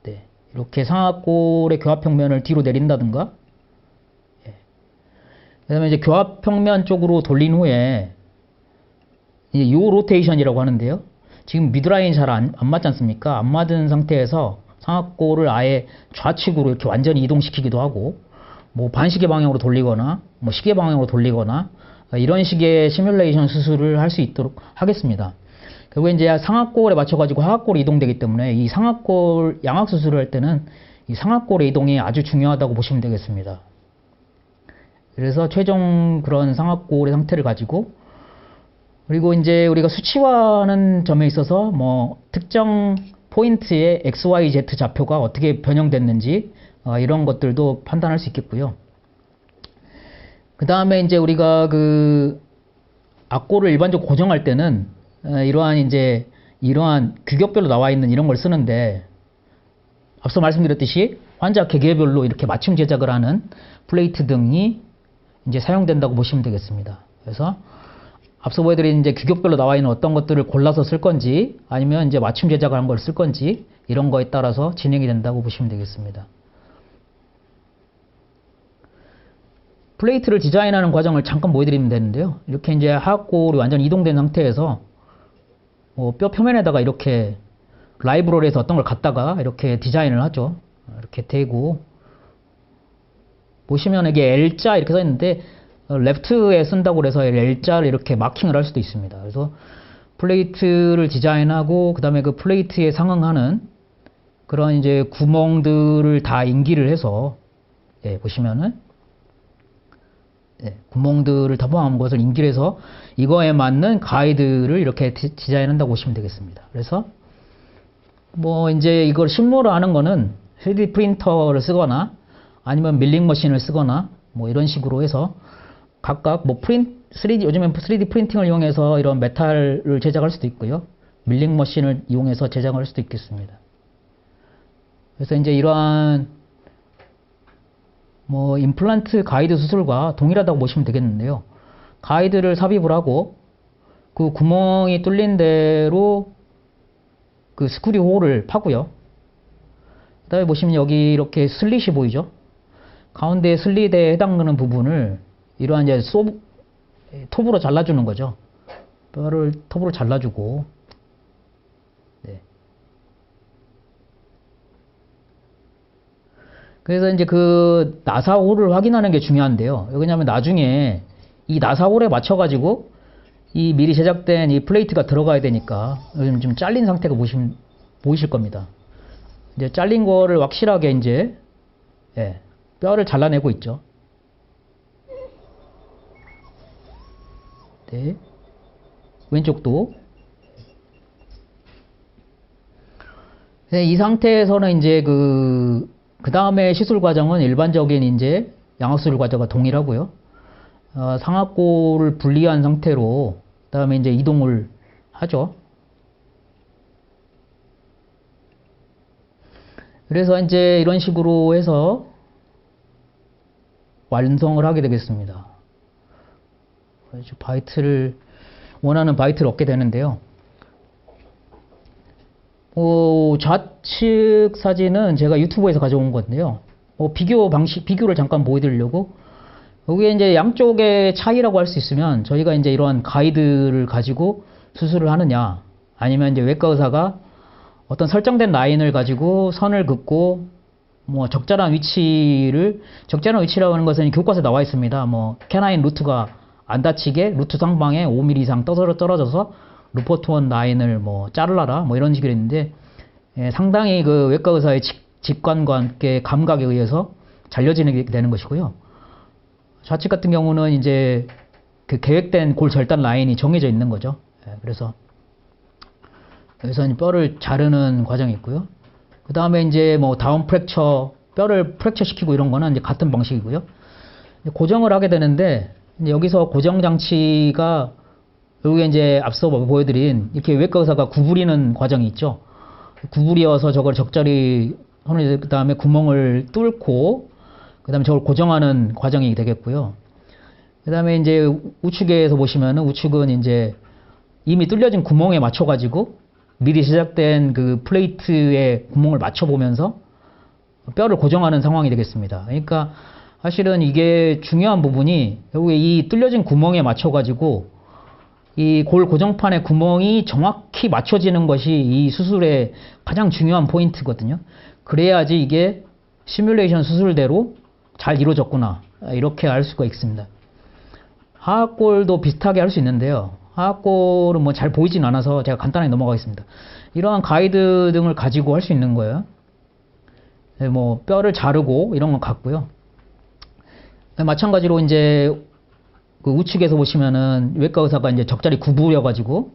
네. 이렇게 상악골의 교합평면을 뒤로 내린다든가 그 다음에 이제 교합평면 쪽으로 돌린 후에 이제 요 로테이션이라고 하는데요. 지금 미드라인이 잘 안 맞지 않습니까? 안 맞은 상태에서 상악골을 아예 좌측으로 이렇게 완전히 이동시키기도 하고 뭐 반시계 방향으로 돌리거나 뭐 시계 방향으로 돌리거나 이런 식의 시뮬레이션 수술을 할 수 있도록 하겠습니다. 결국에 이제 상악골에 맞춰가지고 하악골이 이동되기 때문에 이 상악골 양악 수술을 할 때는 이 상악골의 이동이 아주 중요하다고 보시면 되겠습니다. 그래서 최종 그런 상악골의 상태를 가지고 그리고 이제 우리가 수치화하는 점에 있어서 뭐 특정 포인트의 XYZ 좌표가 어떻게 변형됐는지 이런 것들도 판단할 수 있겠고요. 그 다음에 이제 우리가 그 악골을 일반적으로 고정할 때는 이러한 규격별로 나와 있는 이런 걸 쓰는데 앞서 말씀드렸듯이 환자 개개별로 이렇게 맞춤 제작을 하는 플레이트 등이 이제 사용된다고 보시면 되겠습니다. 그래서 앞서 보여드린 이제 규격별로 나와 있는 어떤 것들을 골라서 쓸 건지 아니면 이제 맞춤 제작을 한 걸 쓸 건지 이런 거에 따라서 진행이 된다고 보시면 되겠습니다. 플레이트를 디자인하는 과정을 잠깐 보여드리면 되는데요. 이렇게 이제 하악골이 완전히 이동된 상태에서 뼈 표면에다가 이렇게 라이브러리에서 어떤 걸 갖다가 이렇게 디자인을 하죠. 이렇게 대고 보시면 이게 L자 이렇게 써 있는데 레프트에 쓴다고 그래서 L자를 이렇게 마킹을 할 수도 있습니다. 그래서 플레이트를 디자인하고 그 다음에 그 플레이트에 상응하는 그런 이제 구멍들을 다 인기를 해서 예, 보시면은 예, 구멍들을 다 포함한 것을 인기를 해서 이거에 맞는 가이드를 이렇게 디자인한다고 보시면 되겠습니다. 그래서 뭐 이제 이걸 실무로 하는 거는 3D 프린터를 쓰거나 아니면 밀링 머신을 쓰거나 뭐 이런 식으로 해서 각각 뭐 3D, 요즘엔 3D 프린팅을 이용해서 이런 메탈을 제작할 수도 있고요. 밀링 머신을 이용해서 제작할 수도 있겠습니다. 그래서 이제 이러한 뭐 임플란트 가이드 수술과 동일하다고 보시면 되겠는데요. 가이드를 삽입을 하고 그 구멍이 뚫린 대로 그 스크류 홀을 파고요. 그 다음에 보시면 여기 이렇게 슬릿이 보이죠? 가운데 슬릿에 해당하는 부분을 이러한 이제 톱으로 잘라주는 거죠. 뼈를 톱으로 잘라주고, 네. 그래서 이제 그 나사홀을 확인하는 게 중요한데요. 왜냐하면 나중에 이 나사홀에 맞춰가지고 이 미리 제작된 이 플레이트가 들어가야 되니까 요즘 좀 잘린 상태가 보이실 겁니다. 이제 잘린 거를 확실하게 이제 예, 뼈를 잘라내고 있죠. 네. 왼쪽도. 네, 이 상태에서는 이제 그 다음에 시술 과정은 일반적인 이제 양악수술 과정과 동일하고요. 상악골을 분리한 상태로 그 다음에 이제 이동을 하죠. 그래서 이제 이런 식으로 해서 완성을 하게 되겠습니다. 원하는 바이트를 얻게 되는데요. 좌측 사진은 제가 유튜브에서 가져온 건데요. 비교를 잠깐 보여드리려고. 여기에 이제 양쪽의 차이라고 할 수 있으면 저희가 이제 이러한 가이드를 가지고 수술을 하느냐, 아니면 이제 외과 의사가 어떤 설정된 라인을 가지고 선을 긋고 뭐 적절한 위치라고 하는 것은 교과서에 나와 있습니다. 뭐 캐나인 루트가 안 다치게 루트 상방에 5mm 이상 떨어져서 루퍼트원 라인을 뭐 자르라라 뭐 이런 식으로 했는데, 예, 상당히 그 외과 의사의 직관과 함께 감각에 의해서 잘려지게 되는 것이고요. 좌측 같은 경우는 이제 그 계획된 골 절단 라인이 정해져 있는 거죠. 예, 그래서 여기서 뼈를 자르는 과정이 있고요. 그 다음에 이제 뭐 다운 뼈를 프랙처 시키고 이런 거는 이제 같은 방식이고요. 고정을 하게 되는데, 이제 여기서 고정 장치가 여기에 이제 앞서 보여드린 이렇게 외과 의사가 구부리는 과정이 있죠. 구부려서 저걸 적절히 그 다음에 구멍을 뚫고 그 다음에 저걸 고정하는 과정이 되겠고요. 그 다음에 이제 우측에서 보시면은 우측은 이제 이미 뚫려진 구멍에 맞춰가지고 미리 제작된 그 플레이트에 구멍을 맞춰보면서 뼈를 고정하는 상황이 되겠습니다. 그러니까 사실은 이게 중요한 부분이 여기 이 뚫려진 구멍에 맞춰가지고 이 골 고정판의 구멍이 정확히 맞춰지는 것이 이 수술의 가장 중요한 포인트거든요. 그래야지 이게 시뮬레이션 수술대로 잘 이루어졌구나, 이렇게 알 수가 있습니다. 하악골도 비슷하게 할 수 있는데요. 하악골은 뭐 잘 보이진 않아서 제가 간단하게 넘어가겠습니다. 이러한 가이드 등을 가지고 할 수 있는 거예요. 뭐 뼈를 자르고 이런 건 같고요. 마찬가지로 이제 그 우측에서 보시면은 외과 의사가 이제 적절히 구부려가지고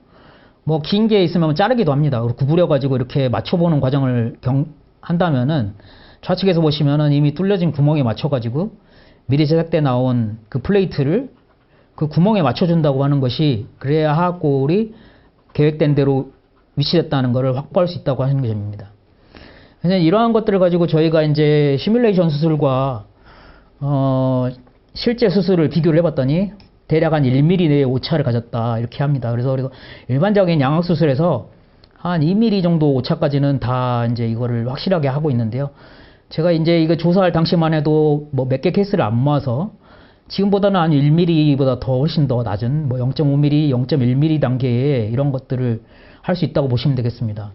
뭐 긴 게 있으면 자르기도 합니다. 구부려가지고 이렇게 맞춰보는 과정을 한다면은 좌측에서 보시면은 이미 뚫려진 구멍에 맞춰가지고 미리 제작돼 나온 그 플레이트를 그 구멍에 맞춰준다고 하는 것이, 그래야 하악골이 계획된 대로 위치됐다는 것을 확보할 수 있다고 하는 점입니다. 그래서 이러한 것들을 가지고 저희가 이제 시뮬레이션 수술과 실제 수술을 비교를 해봤더니 대략 한 1mm 내의 오차를 가졌다, 이렇게 합니다. 그래서 일반적인 양악 수술에서 한 2mm 정도 오차까지는 다 이제 이거를 확실하게 하고 있는데요. 제가 이제 이거 조사할 당시만 해도 뭐 몇 개 케이스를 안 모아서 지금보다는 한 1mm보다 더 훨씬 더 낮은 뭐 0.5mm, 0.1mm 단계의 이런 것들을 할 수 있다고 보시면 되겠습니다.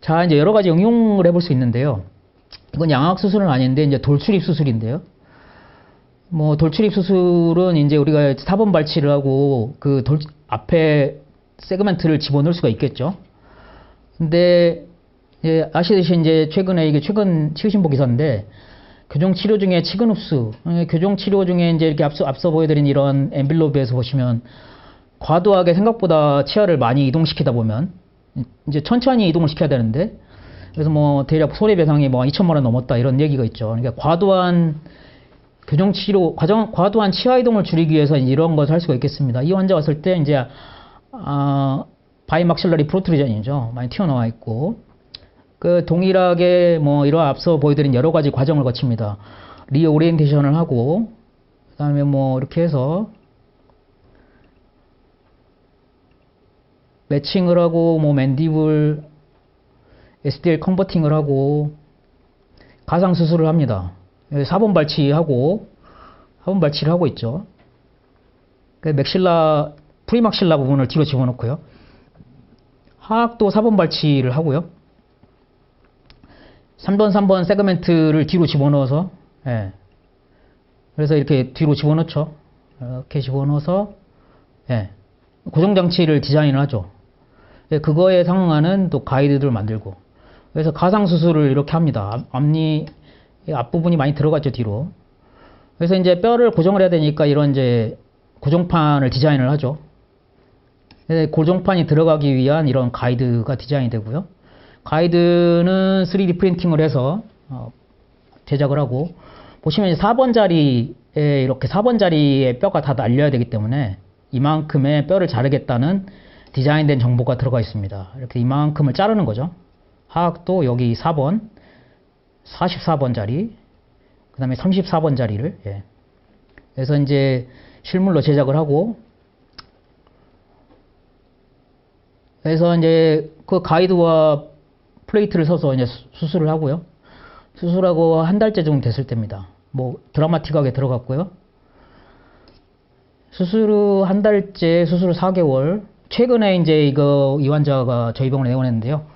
자, 이제 여러 가지 응용을 해볼 수 있는데요. 이건 양악 수술은 아닌데 이제 돌출입 수술인데요. 뭐 돌출입 수술은 이제 우리가 4번 발치를 하고 그 앞에 세그멘트를 집어넣을 수가 있겠죠. 근데 예, 아시듯이 이제 최근에 이게 최근 치으신 기사인데 교정 치료 중에 치근 흡수, 교정 치료 중에 이제 이렇게 앞서 보여드린 이런 엠빌로비에서 보시면 과도하게 생각보다 치아를 많이 이동시키다 보면 이제 천천히 이동을 시켜야 되는데 그래서 뭐 대략 손해배상이 뭐 2천만 원 넘었다 이런 얘기가 있죠. 그러니까 과도한 교정 치료, 과도한 치아 이동을 줄이기 위해서 이런 것을 할 수가 있겠습니다. 이 환자 왔을 때 이제 바이막실러리 프로트루전이죠. 많이 튀어나와 있고 그 동일하게 뭐 이런 앞서 보여드린 여러 가지 과정을 거칩니다. 리오리엔테이션을 하고 그다음에 뭐 이렇게 해서 매칭을 하고 뭐 맨디블 SDL 컨버팅을 하고 가상 수술을 합니다. 4번 발치하고 4번 발치를 하고 있죠. 맥실라 프리막실라 부분을 뒤로 집어넣고요. 하악도 4번 발치를 하고요. 3번 세그멘트를 뒤로 집어넣어서 예. 그래서 이렇게 뒤로 집어넣죠. 이렇게 집어넣어서 예. 고정장치를 디자인을 하죠. 예, 그거에 상응하는 또 가이드들을 만들고 그래서 가상 수술을 이렇게 합니다. 앞부분이 많이 들어갔죠, 뒤로. 그래서 이제 뼈를 고정을 해야 되니까 이런 이제 고정판을 디자인을 하죠. 고정판이 들어가기 위한 이런 가이드가 디자인이 되고요. 가이드는 3D 프린팅을 해서 제작을 하고 보시면 이제 4번 자리에 이렇게 4번 자리에 뼈가 다 날려야 되기 때문에 이만큼의 뼈를 자르겠다는 디자인된 정보가 들어가 있습니다. 이렇게 이만큼을 자르는 거죠. 하악도 여기 4번, 44번 자리, 그 다음에 34번 자리를, 예. 그래서 이제 실물로 제작을 하고, 그래서 이제 그 가이드와 플레이트를 써서 이제 수술을 하고요. 수술하고 한 달째 정도 됐을 때입니다. 뭐 드라마틱하게 들어갔고요. 수술 후 한 달째, 수술 후 4개월. 최근에 이제 이 환자가 저희 병원에 내원했는데요.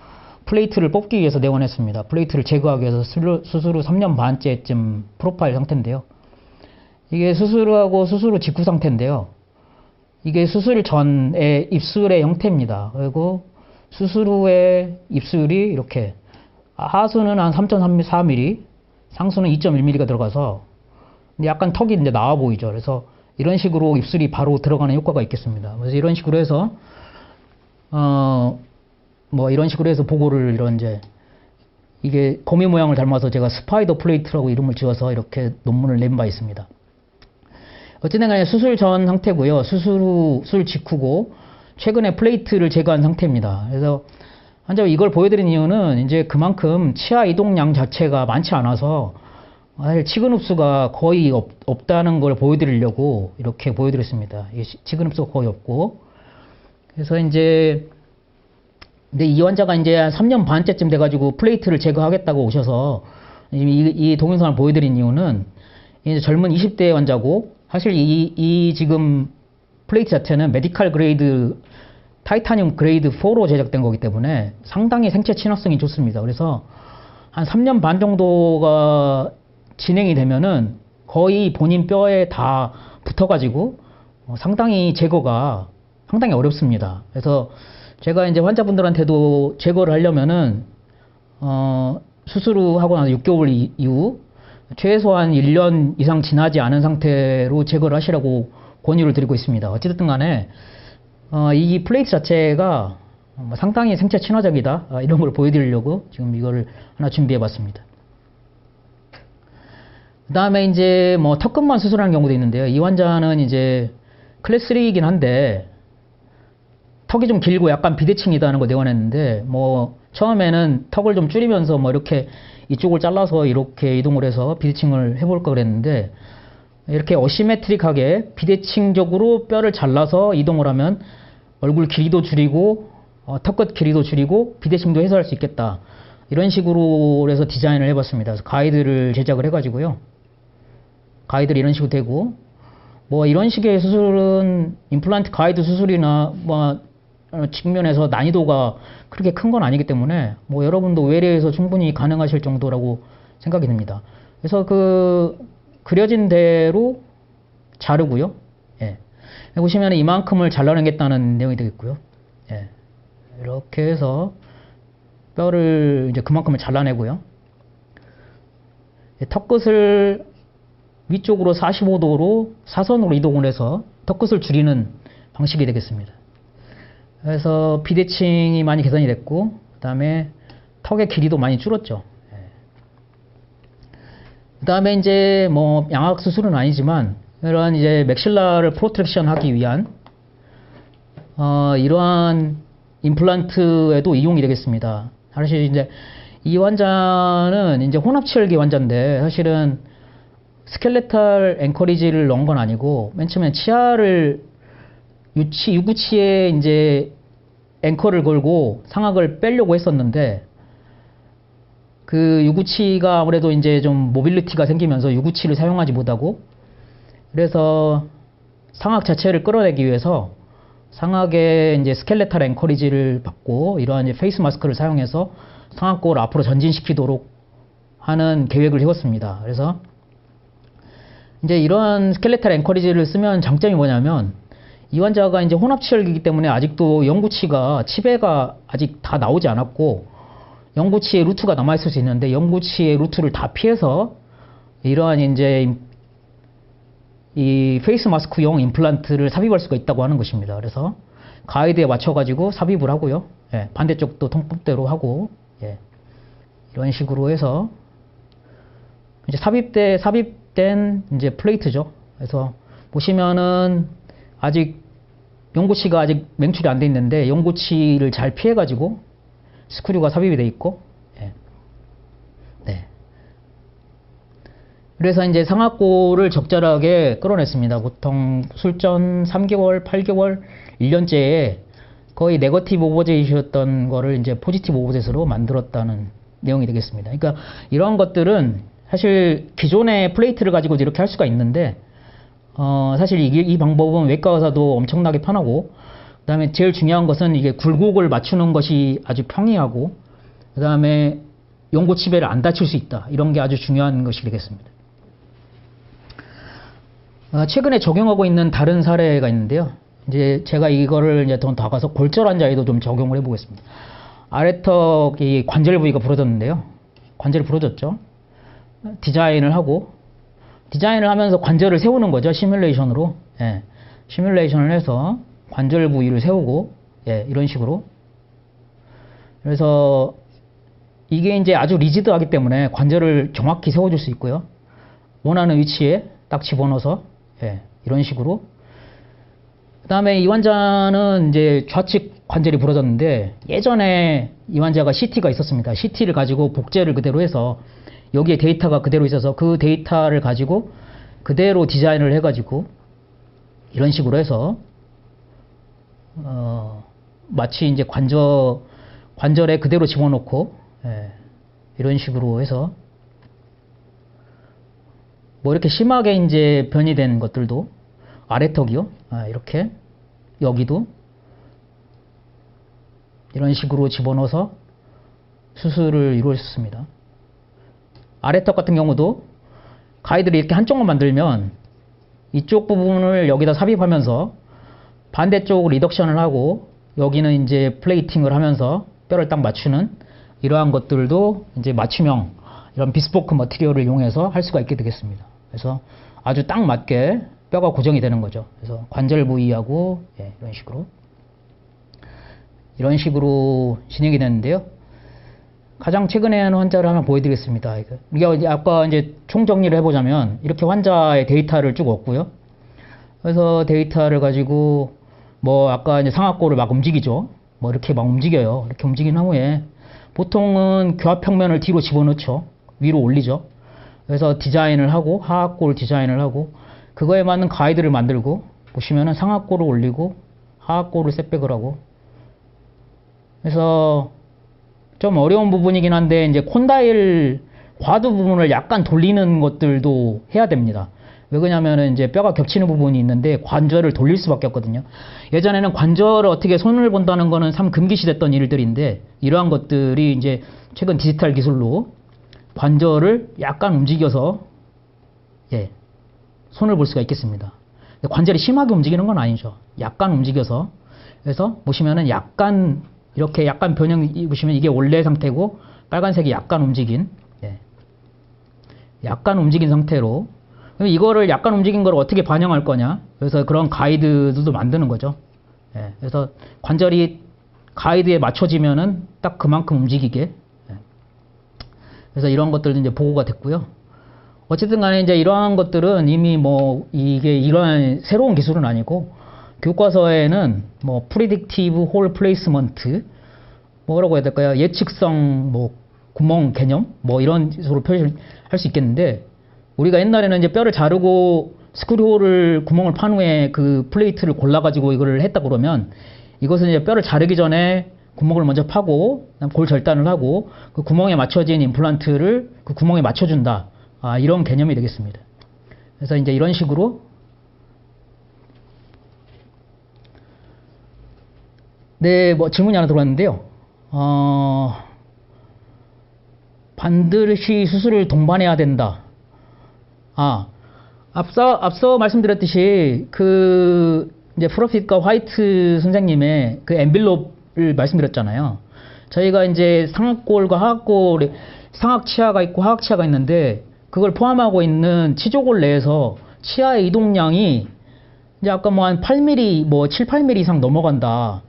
플레이트를 뽑기 위해서 내원했습니다. 플레이트를 제거하기 위해서 수술 후 3년 반째쯤 프로파일 상태인데요. 이게 수술하고 수술 후 직후 상태인데요. 이게 수술 전의 입술의 형태입니다. 그리고 수술 후에 입술이 이렇게 하수는 한 3.4mm, 상수는 2.1mm가 들어가서 약간 턱이 이제 나와 보이죠. 그래서 이런 식으로 입술이 바로 들어가는 효과가 있겠습니다. 그래서 이런 식으로 해서 뭐 이런 식으로 해서 보고를 이런 이제 이게 거미 모양을 닮아서 제가 스파이더 플레이트라고 이름을 지어서 이렇게 논문을 낸 바 있습니다. 어쨌든 간에 수술 전 상태고요. 수술 후, 수술 직후고 최근에 플레이트를 제거한 상태입니다. 그래서 환자가 이걸 보여드린 이유는 이제 그만큼 치아 이동량 자체가 많지 않아서 사실 치근 흡수가 거의 없다는 걸 보여드리려고 이렇게 보여드렸습니다. 치근 흡수가 거의 없고 그래서 이제 근데 이 환자가 이제 한 3년 반째쯤 돼가지고 플레이트를 제거하겠다고 오셔서 이 동영상을 보여드린 이유는 이제 젊은 20대 환자고 사실 이 지금 플레이트 자체는 메디칼 그레이드 타이타늄 그레이드 4로 제작된 거기 때문에 상당히 생체 친화성이 좋습니다. 그래서 한 3년 반 정도가 진행이 되면은 거의 본인 뼈에 다 붙어가지고 상당히 제거가 상당히 어렵습니다. 그래서 제가 이제 환자분들한테도 제거를 하려면은 수술 후 하고 나서 6개월 이후 최소한 1년 이상 지나지 않은 상태로 제거를 하시라고 권유를 드리고 있습니다. 어찌됐든 간에 이 플레이트 자체가 상당히 생체 친화적이다 이런 걸 보여드리려고 지금 이거를 하나 준비해 봤습니다. 그 다음에 이제 뭐 턱끝만 수술하는 경우도 있는데요. 이 환자는 이제 클래스 3이긴 한데 턱이 좀 길고 약간 비대칭이다는 거 내원했는데 뭐 처음에는 턱을 좀 줄이면서 뭐 이렇게 이쪽을 잘라서 이렇게 이동을 해서 비대칭을 해볼까 그랬는데 이렇게 어시메트릭하게 비대칭적으로 뼈를 잘라서 이동을 하면 얼굴 길이도 줄이고 턱끝 길이도 줄이고 비대칭도 해소할 수 있겠다. 이런 식으로 해서 디자인을 해봤습니다. 그래서 가이드를 제작을 해가지고요. 가이드를 이런 식으로 되고 뭐 이런 식의 수술은 임플란트 가이드 수술이나 뭐 측면에서 난이도가 그렇게 큰 건 아니기 때문에 뭐 여러분도 외래에서 충분히 가능하실 정도라고 생각이 듭니다. 그래서 그 그려진 대로 자르고요. 예. 보시면 이만큼을 잘라내겠다는 내용이 되겠고요. 예. 이렇게 해서 뼈를 이제 그만큼을 잘라내고요. 턱끝을 위쪽으로 45도로 사선으로 이동을 해서 턱끝을 줄이는 방식이 되겠습니다. 그래서 비대칭이 많이 개선이 됐고, 그 다음에 턱의 길이도 많이 줄었죠. 그 다음에 이제 뭐 양악 수술은 아니지만 이러한 이제 맥실라를 프로텍션 하기 위한 이러한 임플란트에도 이용이 되겠습니다. 사실 이제 이 환자는 이제 혼합치열기 환자인데 사실은 스켈레탈 앵커리지를 넣은 건 아니고 맨 처음에 치아를 유구치에 이제 앵커를 걸고 상악을 빼려고 했었는데 그 유구치가 아무래도 이제 좀 모빌리티가 생기면서 유구치를 사용하지 못하고 그래서 상악 자체를 끌어내기 위해서 상악에 이제 스켈레탈 앵커리지를 받고 이러한 이제 페이스 마스크를 사용해서 상악골을 앞으로 전진시키도록 하는 계획을 세웠습니다. 그래서 이제 이러한 스켈레탈 앵커리지를 쓰면 장점이 뭐냐면 이 환자가 이제 혼합치열기이기 때문에 아직도 영구치가 치배가 아직 다 나오지 않았고 영구치의 루트가 남아있을 수 있는데 영구치의 루트를 다 피해서 이러한 이제 이 페이스 마스크용 임플란트를 삽입할 수가 있다고 하는 것입니다. 그래서 가이드에 맞춰가지고 삽입을 하고요. 예, 반대쪽도 통법대로 하고 예, 이런 식으로 해서 이제 삽입된 이제 플레이트죠. 그래서 보시면은 아직 영구치가 아직 맹출이 안 돼 있는데 영구치를 잘 피해가지고 스크류가 삽입이 돼 있고, 예. 네. 그래서 이제 상악골을 적절하게 끌어냈습니다. 보통 술전 3개월, 8개월, 1년째에 거의 네거티브 오버젯이었던 거를 이제 포지티브 오버젯으로 만들었다는 내용이 되겠습니다. 그러니까 이런 것들은 사실 기존의 플레이트를 가지고 이렇게 할 수가 있는데, 사실 이 방법은 외과 의사도 엄청나게 편하고, 그 다음에 제일 중요한 것은 이게 굴곡을 맞추는 것이 아주 평이하고, 그 다음에 연고치배를 안 다칠 수 있다. 이런 게 아주 중요한 것이 되겠습니다. 최근에 적용하고 있는 다른 사례가 있는데요. 이제 제가 이거를 이제 더 나가서 골절 환자에도 좀 적용을 해보겠습니다. 아래턱이 관절 부위가 부러졌는데요. 관절이 부러졌죠. 디자인을 하면서 관절을 세우는 거죠. 시뮬레이션으로. 예. 시뮬레이션을 해서 관절 부위를 세우고, 예, 이런 식으로. 그래서 이게 이제 아주 리지드하기 때문에 관절을 정확히 세워줄 수 있고요. 원하는 위치에 딱 집어넣어서, 예, 이런 식으로. 그 다음에 이 환자는 이제 좌측 관절이 부러졌는데 예전에 이 환자가 CT가 있었습니다. CT를 가지고 복제를 그대로 해서 여기에 데이터가 그대로 있어서 그 데이터를 가지고 그대로 디자인을 해가지고 이런 식으로 해서 마치 이제 관절에 그대로 집어넣고, 예, 이런 식으로 해서 뭐 이렇게 심하게 이제 변이된 것들도 아래턱이요. 이렇게 여기도 이런 식으로 집어넣어서 수술을 이루었습니다. 아래턱 같은 경우도 가이드를 이렇게 한쪽만 만들면 이쪽 부분을 여기다 삽입하면서 반대쪽 리덕션을 하고 여기는 이제 플레이팅을 하면서 뼈를 딱 맞추는 이러한 것들도 이제 맞춤형 이런 비스포크 머티리얼을 이용해서 할 수가 있게 되겠습니다. 그래서 아주 딱 맞게 뼈가 고정이 되는 거죠. 그래서 관절 부위하고, 예, 이런 식으로 진행이 되는데요. 가장 최근에 한 환자를 하나 보여드리겠습니다. 이게 아까 이제 총정리를 해보자면 이렇게 환자의 데이터를 쭉 얻고요. 그래서 데이터를 가지고 뭐 아까 이제 상악골을 막 움직이죠. 뭐 이렇게 막 움직여요. 이렇게 움직인 후에 보통은 교합평면을 뒤로 집어넣죠. 위로 올리죠. 그래서 디자인을 하고 하악골 디자인을 하고 그거에 맞는 가이드를 만들고 보시면은 상악골을 올리고 하악골을 셋백을 하고 그래서 좀 어려운 부분이긴 한데 이제 콘다일 과두 부분을 약간 돌리는 것들도 해야 됩니다. 왜 그러냐면은 이제 뼈가 겹치는 부분이 있는데 관절을 돌릴 수밖에 없거든요. 예전에는 관절을 어떻게 손을 본다는 거는 참 금기시됐던 일들인데 이러한 것들이 이제 최근 디지털 기술로 관절을 약간 움직여서 예, 손을 볼 수가 있겠습니다. 관절이 심하게 움직이는 건 아니죠. 약간 움직여서. 그래서 보시면은 약간 이렇게 약간 변형 보시면 이게 원래 상태고 빨간색이 약간 움직인 예, 약간 움직인 상태로 그럼 이거를 약간 움직인 걸 어떻게 반영할 거냐. 그래서 그런 가이드도 만드는 거죠. 예, 그래서 관절이 가이드에 맞춰지면은 딱 그만큼 움직이게. 예. 그래서 이런 것들도 이제 보고가 됐고요. 어쨌든 간에 이제 이러한 것들은 이미 뭐 이게 이러한 새로운 기술은 아니고 교과서에는 뭐 프리딕티브 홀 플레이스먼트 뭐라고 해야 될까요? 예측성 뭐 구멍 개념 뭐 이런 식으로 표시할 수 있겠는데 우리가 옛날에는 이제 뼈를 자르고 스크류홀을 구멍을 판 후에 그 플레이트를 골라가지고 이거를 했다 그러면 이것은 이제 뼈를 자르기 전에 구멍을 먼저 파고 골 절단을 하고 그 구멍에 맞춰진 임플란트를 그 구멍에 맞춰준다. 아, 이런 개념이 되겠습니다. 그래서 이제 이런 식으로 네, 뭐 질문이 하나 들어왔는데요. 반드시 수술을 동반해야 된다. 아, 앞서 말씀드렸듯이 그 이제 프로핏과 화이트 선생님의 그 엔빌롭을 말씀드렸잖아요. 저희가 이제 상악골과 하악골, 상악치아가 있고 하악치아가 있는데 그걸 포함하고 있는 치조골 내에서 치아의 이동량이 이제 아까 뭐 한 8mm, 뭐 7, 8mm 이상 넘어간다.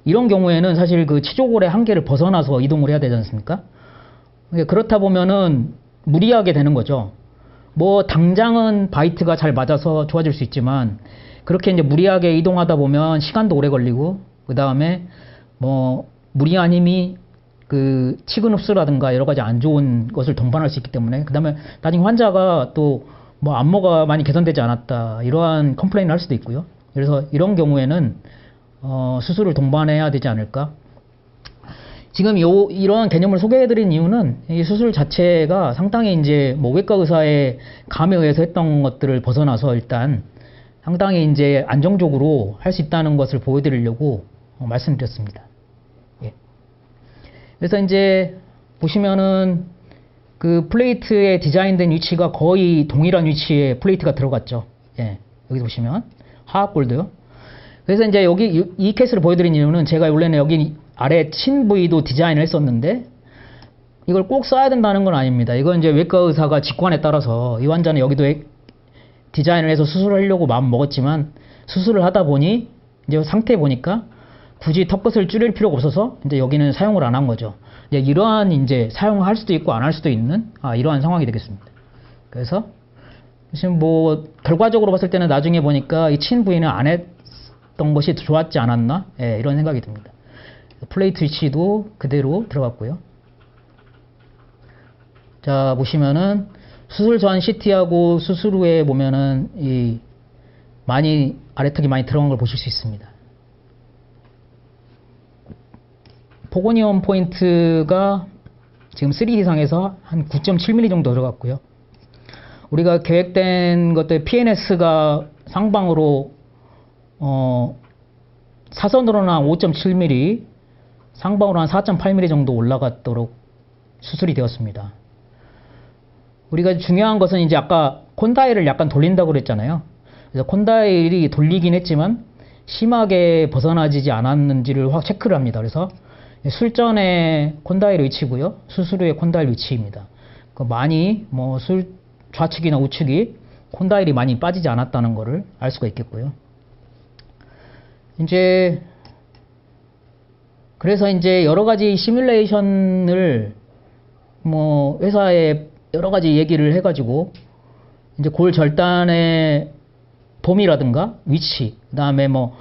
이런 경우에는 사실 그 치조골의 한계를 벗어나서 이동을 해야 되지 않습니까? 그렇다 보면은 무리하게 되는 거죠. 뭐 당장은 바이트가 잘 맞아서 좋아질 수 있지만 그렇게 이제 무리하게 이동하다 보면 시간도 오래 걸리고 그 다음에 뭐 무리한 힘이 그 치근 흡수라든가 여러 가지 안 좋은 것을 동반할 수 있기 때문에 그 다음에 나중에 환자가 또 뭐 안모가 많이 개선되지 않았다 이러한 컴플레인을 할 수도 있고요. 그래서 이런 경우에는 수술을 동반해야 되지 않을까. 지금 이러한 개념을 소개해드린 이유는 이 수술 자체가 상당히 이제 뭐 외과 의사의 감에 의해서 했던 것들을 벗어나서 일단 상당히 이제 안정적으로 할 수 있다는 것을 보여드리려고 말씀드렸습니다. 예. 그래서 이제 보시면은 그 플레이트에 디자인된 위치가 거의 동일한 위치에 플레이트가 들어갔죠. 예. 여기 보시면 하악골도요. 그래서 이제 여기 이 케이스를 보여드린 이유는 제가 원래는 여기 아래 친 부위도 디자인을 했었는데 이걸 꼭 써야 된다는 건 아닙니다. 이건 이제 외과 의사가 직관에 따라서 이 환자는 여기도 디자인을 해서 수술을 하려고 마음 먹었지만 수술을 하다 보니 이제 상태 보니까 굳이 턱끝을 줄일 필요가 없어서 이제 여기는 사용을 안 한 거죠. 이제 이러한 이제 사용할 수도 있고 안 할 수도 있는 이러한 상황이 되겠습니다. 그래서 지금 뭐 결과적으로 봤을 때는 나중에 보니까 이 친 부위는 안 했던 것이 좋았지 않았나? 예, 이런 생각이 듭니다. 플레이트 위치도 그대로 들어갔고요. 자, 보시면은 수술 전 CT하고 수술 후에 보면은 이 많이 아래턱이 많이 들어간 걸 보실 수 있습니다. 포고니움 포인트가 지금 3D상에서 한 9.7mm 정도 들어갔고요. 우리가 계획된 것들 PNS가 상방으로 사선으로는 한 5.7mm, 상방으로 한 4.8mm 정도 올라갔도록 수술이 되었습니다. 우리가 중요한 것은 이제 아까 콘다일을 약간 돌린다고 그랬잖아요. 그래서 콘다일이 돌리긴 했지만 심하게 벗어나지지 않았는지를 확 체크를 합니다. 그래서 술전의 콘다일 위치고요. 수술 후의 콘다일 위치입니다. 많이 뭐 좌측이나 우측이 콘다일이 많이 빠지지 않았다는 것을 알 수가 있겠고요. 이제 그래서 이제 여러 가지 시뮬레이션을 뭐 회사에 여러 가지 얘기를 해가지고 이제 골 절단의 범위라든가 위치, 그 다음에 뭐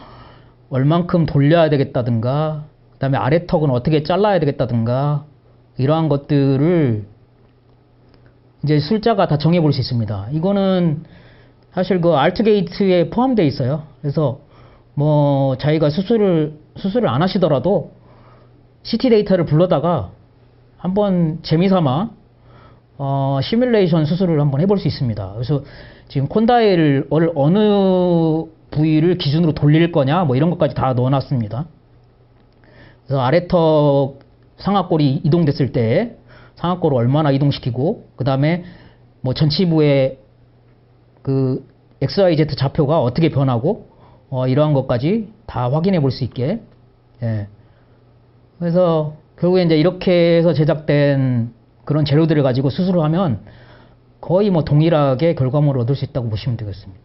얼만큼 돌려야 되겠다든가, 그 다음에 아래턱은 어떻게 잘라야 되겠다든가 이러한 것들을 이제 술자가 다 정해볼 수 있습니다. 이거는 사실 그 알트게이트에 포함되어 있어요. 그래서 뭐 자기가 수술을 안 하시더라도 CT 데이터를 불러다가 한번 재미삼아 시뮬레이션 수술을 한번 해볼 수 있습니다. 그래서 지금 콘다일을 어느 부위를 기준으로 돌릴 거냐 뭐 이런 것까지 다 넣어놨습니다. 그래서 아래턱 상악골이 이동됐을 때 상악골을 얼마나 이동시키고, 그 다음에 뭐 전치부의 그 XYZ 좌표가 어떻게 변하고, 이러한 것까지 다 확인해 볼 수 있게. 예. 그래서 결국에 이제 이렇게 해서 제작된 그런 재료들을 가지고 수술을 하면 거의 뭐 동일하게 결과물을 얻을 수 있다고 보시면 되겠습니다.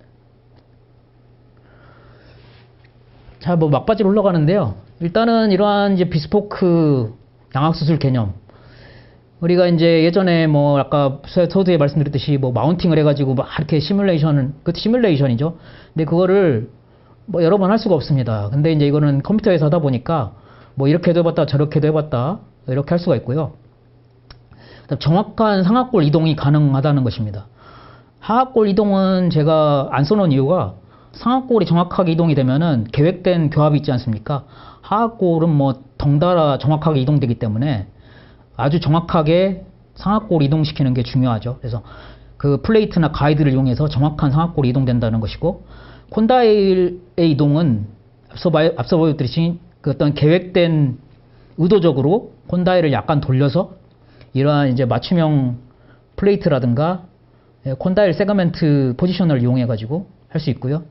자, 뭐 막바지로 흘러가는데요. 일단은 이러한 이제 비스포크 양악수술 개념. 우리가 이제 예전에 뭐 아까 서두에 말씀드렸듯이 뭐 마운팅을 해가지고 막 이렇게 그것도 시뮬레이션이죠. 근데 그거를 뭐 여러 번 할 수가 없습니다. 근데 이제 이거는 컴퓨터에서 하다 보니까 뭐 이렇게도 해봤다 저렇게도 해봤다 이렇게 할 수가 있고요. 정확한 상악골 이동이 가능하다는 것입니다. 하악골 이동은 제가 안 써놓은 이유가 상악골이 정확하게 이동이 되면은 계획된 교합이 있지 않습니까? 하악골은 뭐 덩달아 정확하게 이동되기 때문에 아주 정확하게 상악골 이동시키는 게 중요하죠. 그래서 그 플레이트나 가이드를 이용해서 정확한 상악골이 이동된다는 것이고, 콘다일의 이동은 앞서 보여드린 그 어떤 계획된 의도적으로 콘다일을 약간 돌려서 이러한 이제 맞춤형 플레이트라든가 콘다일 세그멘트 포지셔너를 이용해 가지고 할 수 있고요.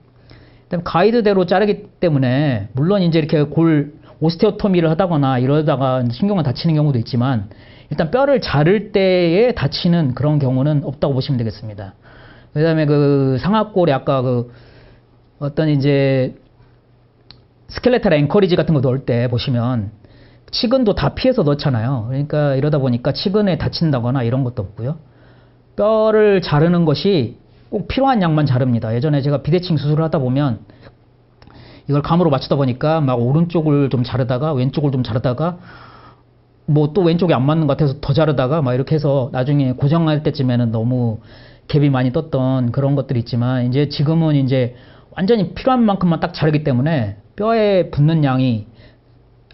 그다음에 가이드대로 자르기 때문에 물론 이제 이렇게 오스테오토미를 하다거나 이러다가 신경을 다치는 경우도 있지만 일단 뼈를 자를 때에 다치는 그런 경우는 없다고 보시면 되겠습니다. 그다음에 그 상악골에 아까 그 어떤 이제 스켈레탈 앵커리지 같은 거 넣을 때 보시면 치근도 다 피해서 넣잖아요. 그러니까 이러다 보니까 치근에 다친다거나 이런 것도 없고요. 뼈를 자르는 것이 꼭 필요한 양만 자릅니다. 예전에 제가 비대칭 수술을 하다 보면 이걸 감으로 맞추다 보니까 막 오른쪽을 좀 자르다가 왼쪽을 좀 자르다가 뭐 또 왼쪽이 안 맞는 것 같아서 더 자르다가 막 이렇게 해서 나중에 고정할 때쯤에는 너무 갭이 많이 떴던 그런 것들이 있지만 이제 지금은 이제 완전히 필요한 만큼만 딱 자르기 때문에 뼈에 붙는 양이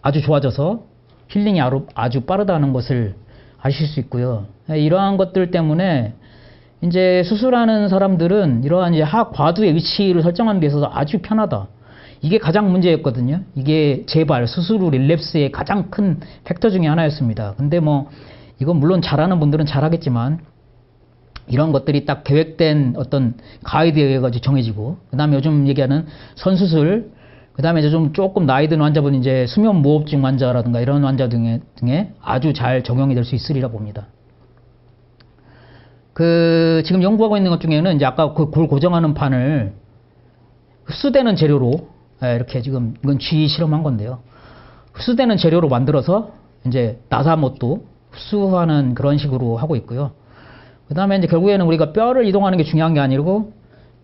아주 좋아져서 힐링이 아주 빠르다는 것을 아실 수 있고요. 이러한 것들 때문에 이제 수술하는 사람들은 이러한 이제 하과두의 위치를 설정하는 데 있어서 아주 편하다. 이게 가장 문제였거든요. 이게 재발, 수술 후 릴랩스의 가장 큰 팩터 중에 하나였습니다. 근데 뭐 이건 물론 잘하는 분들은 잘하겠지만 이런 것들이 딱 계획된 어떤 가이드에 의해 가지고 정해지고, 그 다음에 요즘 얘기하는 선수술, 그 다음에 이제 좀 조금 나이 든 환자분 이제 수면 무호흡증 환자라든가 이런 환자 등에 아주 잘 적용이 될 수 있으리라 봅니다. 지금 연구하고 있는 것 중에는 이제 아까 그 골 고정하는 판을 흡수되는 재료로, 이렇게 지금 이건 G 실험한 건데요. 흡수되는 재료로 만들어서 이제 나사못도 흡수하는 그런 식으로 하고 있고요. 그 다음에 이제 결국에는 우리가 뼈를 이동하는 게 중요한 게 아니고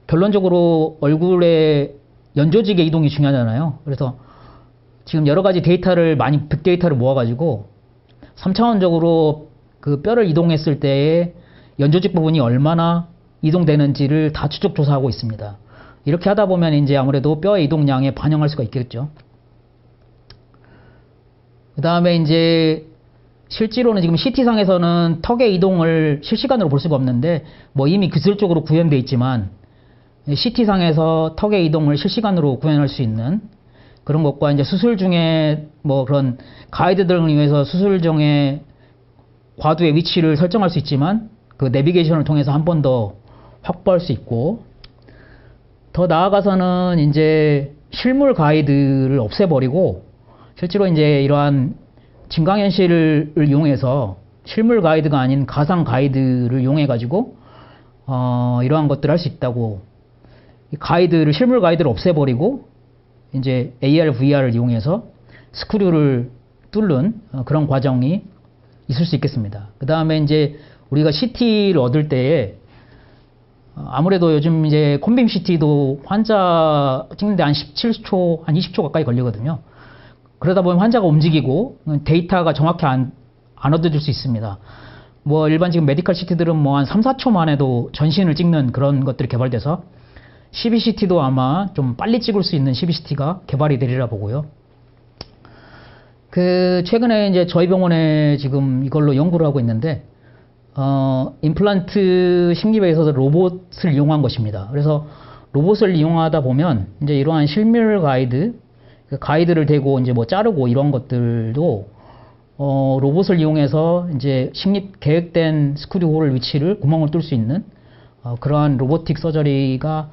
결론적으로 얼굴의 연조직의 이동이 중요하잖아요. 그래서 지금 여러 가지 데이터를 빅데이터를 모아가지고 3차원적으로 그 뼈를 이동했을 때의 연조직 부분이 얼마나 이동되는지를 다 추적 조사하고 있습니다. 이렇게 하다 보면 이제 아무래도 뼈의 이동량에 반영할 수가 있겠죠. 그 다음에 이제 실제로는 지금 CT상에서는 턱의 이동을 실시간으로 볼 수가 없는데 뭐 이미 기술적으로 구현되어 있지만 CT상에서 턱의 이동을 실시간으로 구현할 수 있는 그런 것과 이제 수술 중에 뭐 그런 가이드 등을 이용해서 수술 중에 과두의 위치를 설정할 수 있지만 그 내비게이션을 통해서 한 번 더 확보할 수 있고, 더 나아가서는 이제 실물 가이드를 없애버리고 실제로 이제 이러한 증강현실을 이용해서 실물 가이드가 아닌 가상 가이드를 이용해 가지고 이러한 것들을 할 수 있다고, 실물 가이드를 없애버리고 이제 AR, VR을 이용해서 스크류를 뚫는 그런 과정이 있을 수 있겠습니다. 그 다음에 이제 우리가 CT를 얻을 때에 아무래도 요즘 이제 콘빔 CT도 환자 찍는데 한 17초, 한 20초 가까이 걸리거든요. 그러다 보면 환자가 움직이고 데이터가 정확히 안 얻어질 수 있습니다. 뭐 일반 지금 메디컬 CT들은 뭐 한 3, 4초만 해도 전신을 찍는 그런 것들이 개발돼서 CBCT도 아마 좀 빨리 찍을 수 있는 CBCT가 개발이 되리라 보고요. 최근에 이제 저희 병원에 지금 이걸로 연구를 하고 있는데, 임플란트 식립에 있어서 로봇을 이용한 것입니다. 그래서 로봇을 이용하다 보면 이제 이러한 실물 가이드, 가이드를 대고 이제 뭐 자르고 이런 것들도 로봇을 이용해서 이제 식립 계획된 스크류홀 위치를 구멍을 뚫을 수 있는 그러한 로보틱 서저리가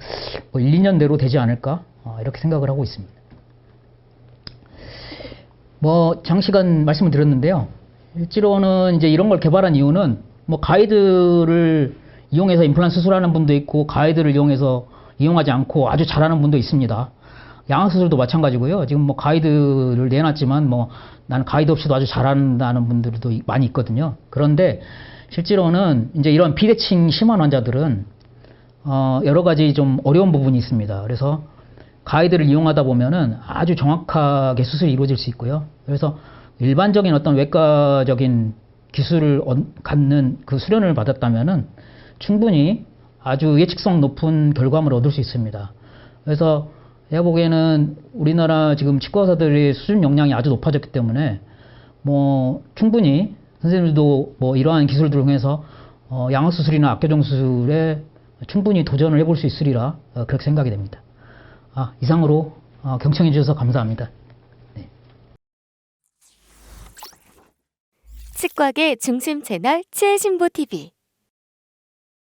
뭐 1, 2년 내로 되지 않을까 이렇게 생각을 하고 있습니다. 뭐 장시간 말씀을 드렸는데요. 실제로는 이제 이런 걸 개발한 이유는 뭐 가이드를 이용해서 임플란트 수술하는 분도 있고 가이드를 이용하지 않고 아주 잘하는 분도 있습니다. 양악 수술도 마찬가지고요. 지금 뭐 가이드를 내놨지만 뭐 나는 가이드 없이도 아주 잘한다는 분들도 많이 있거든요. 그런데 실제로는 이제 이런 비대칭 심한 환자들은 여러 가지 좀 어려운 부분이 있습니다. 그래서 가이드를 이용하다 보면은 아주 정확하게 수술이 이루어질 수 있고요. 그래서 일반적인 어떤 외과적인 기술을 갖는 그 수련을 받았다면은 충분히 아주 예측성 높은 결과물을 얻을 수 있습니다. 그래서 제가 보기에는 우리나라 지금 치과 의사들의 수준 역량이 아주 높아졌기 때문에 뭐 충분히 선생님들도 뭐 이러한 기술들을 통해서 양악 수술이나 악교정 수술에 충분히 도전을 해볼 수 있으리라 그렇게 생각이 됩니다. 이상으로 경청해 주셔서 감사합니다. 네. 치과계 중심 채널 치해신보 TV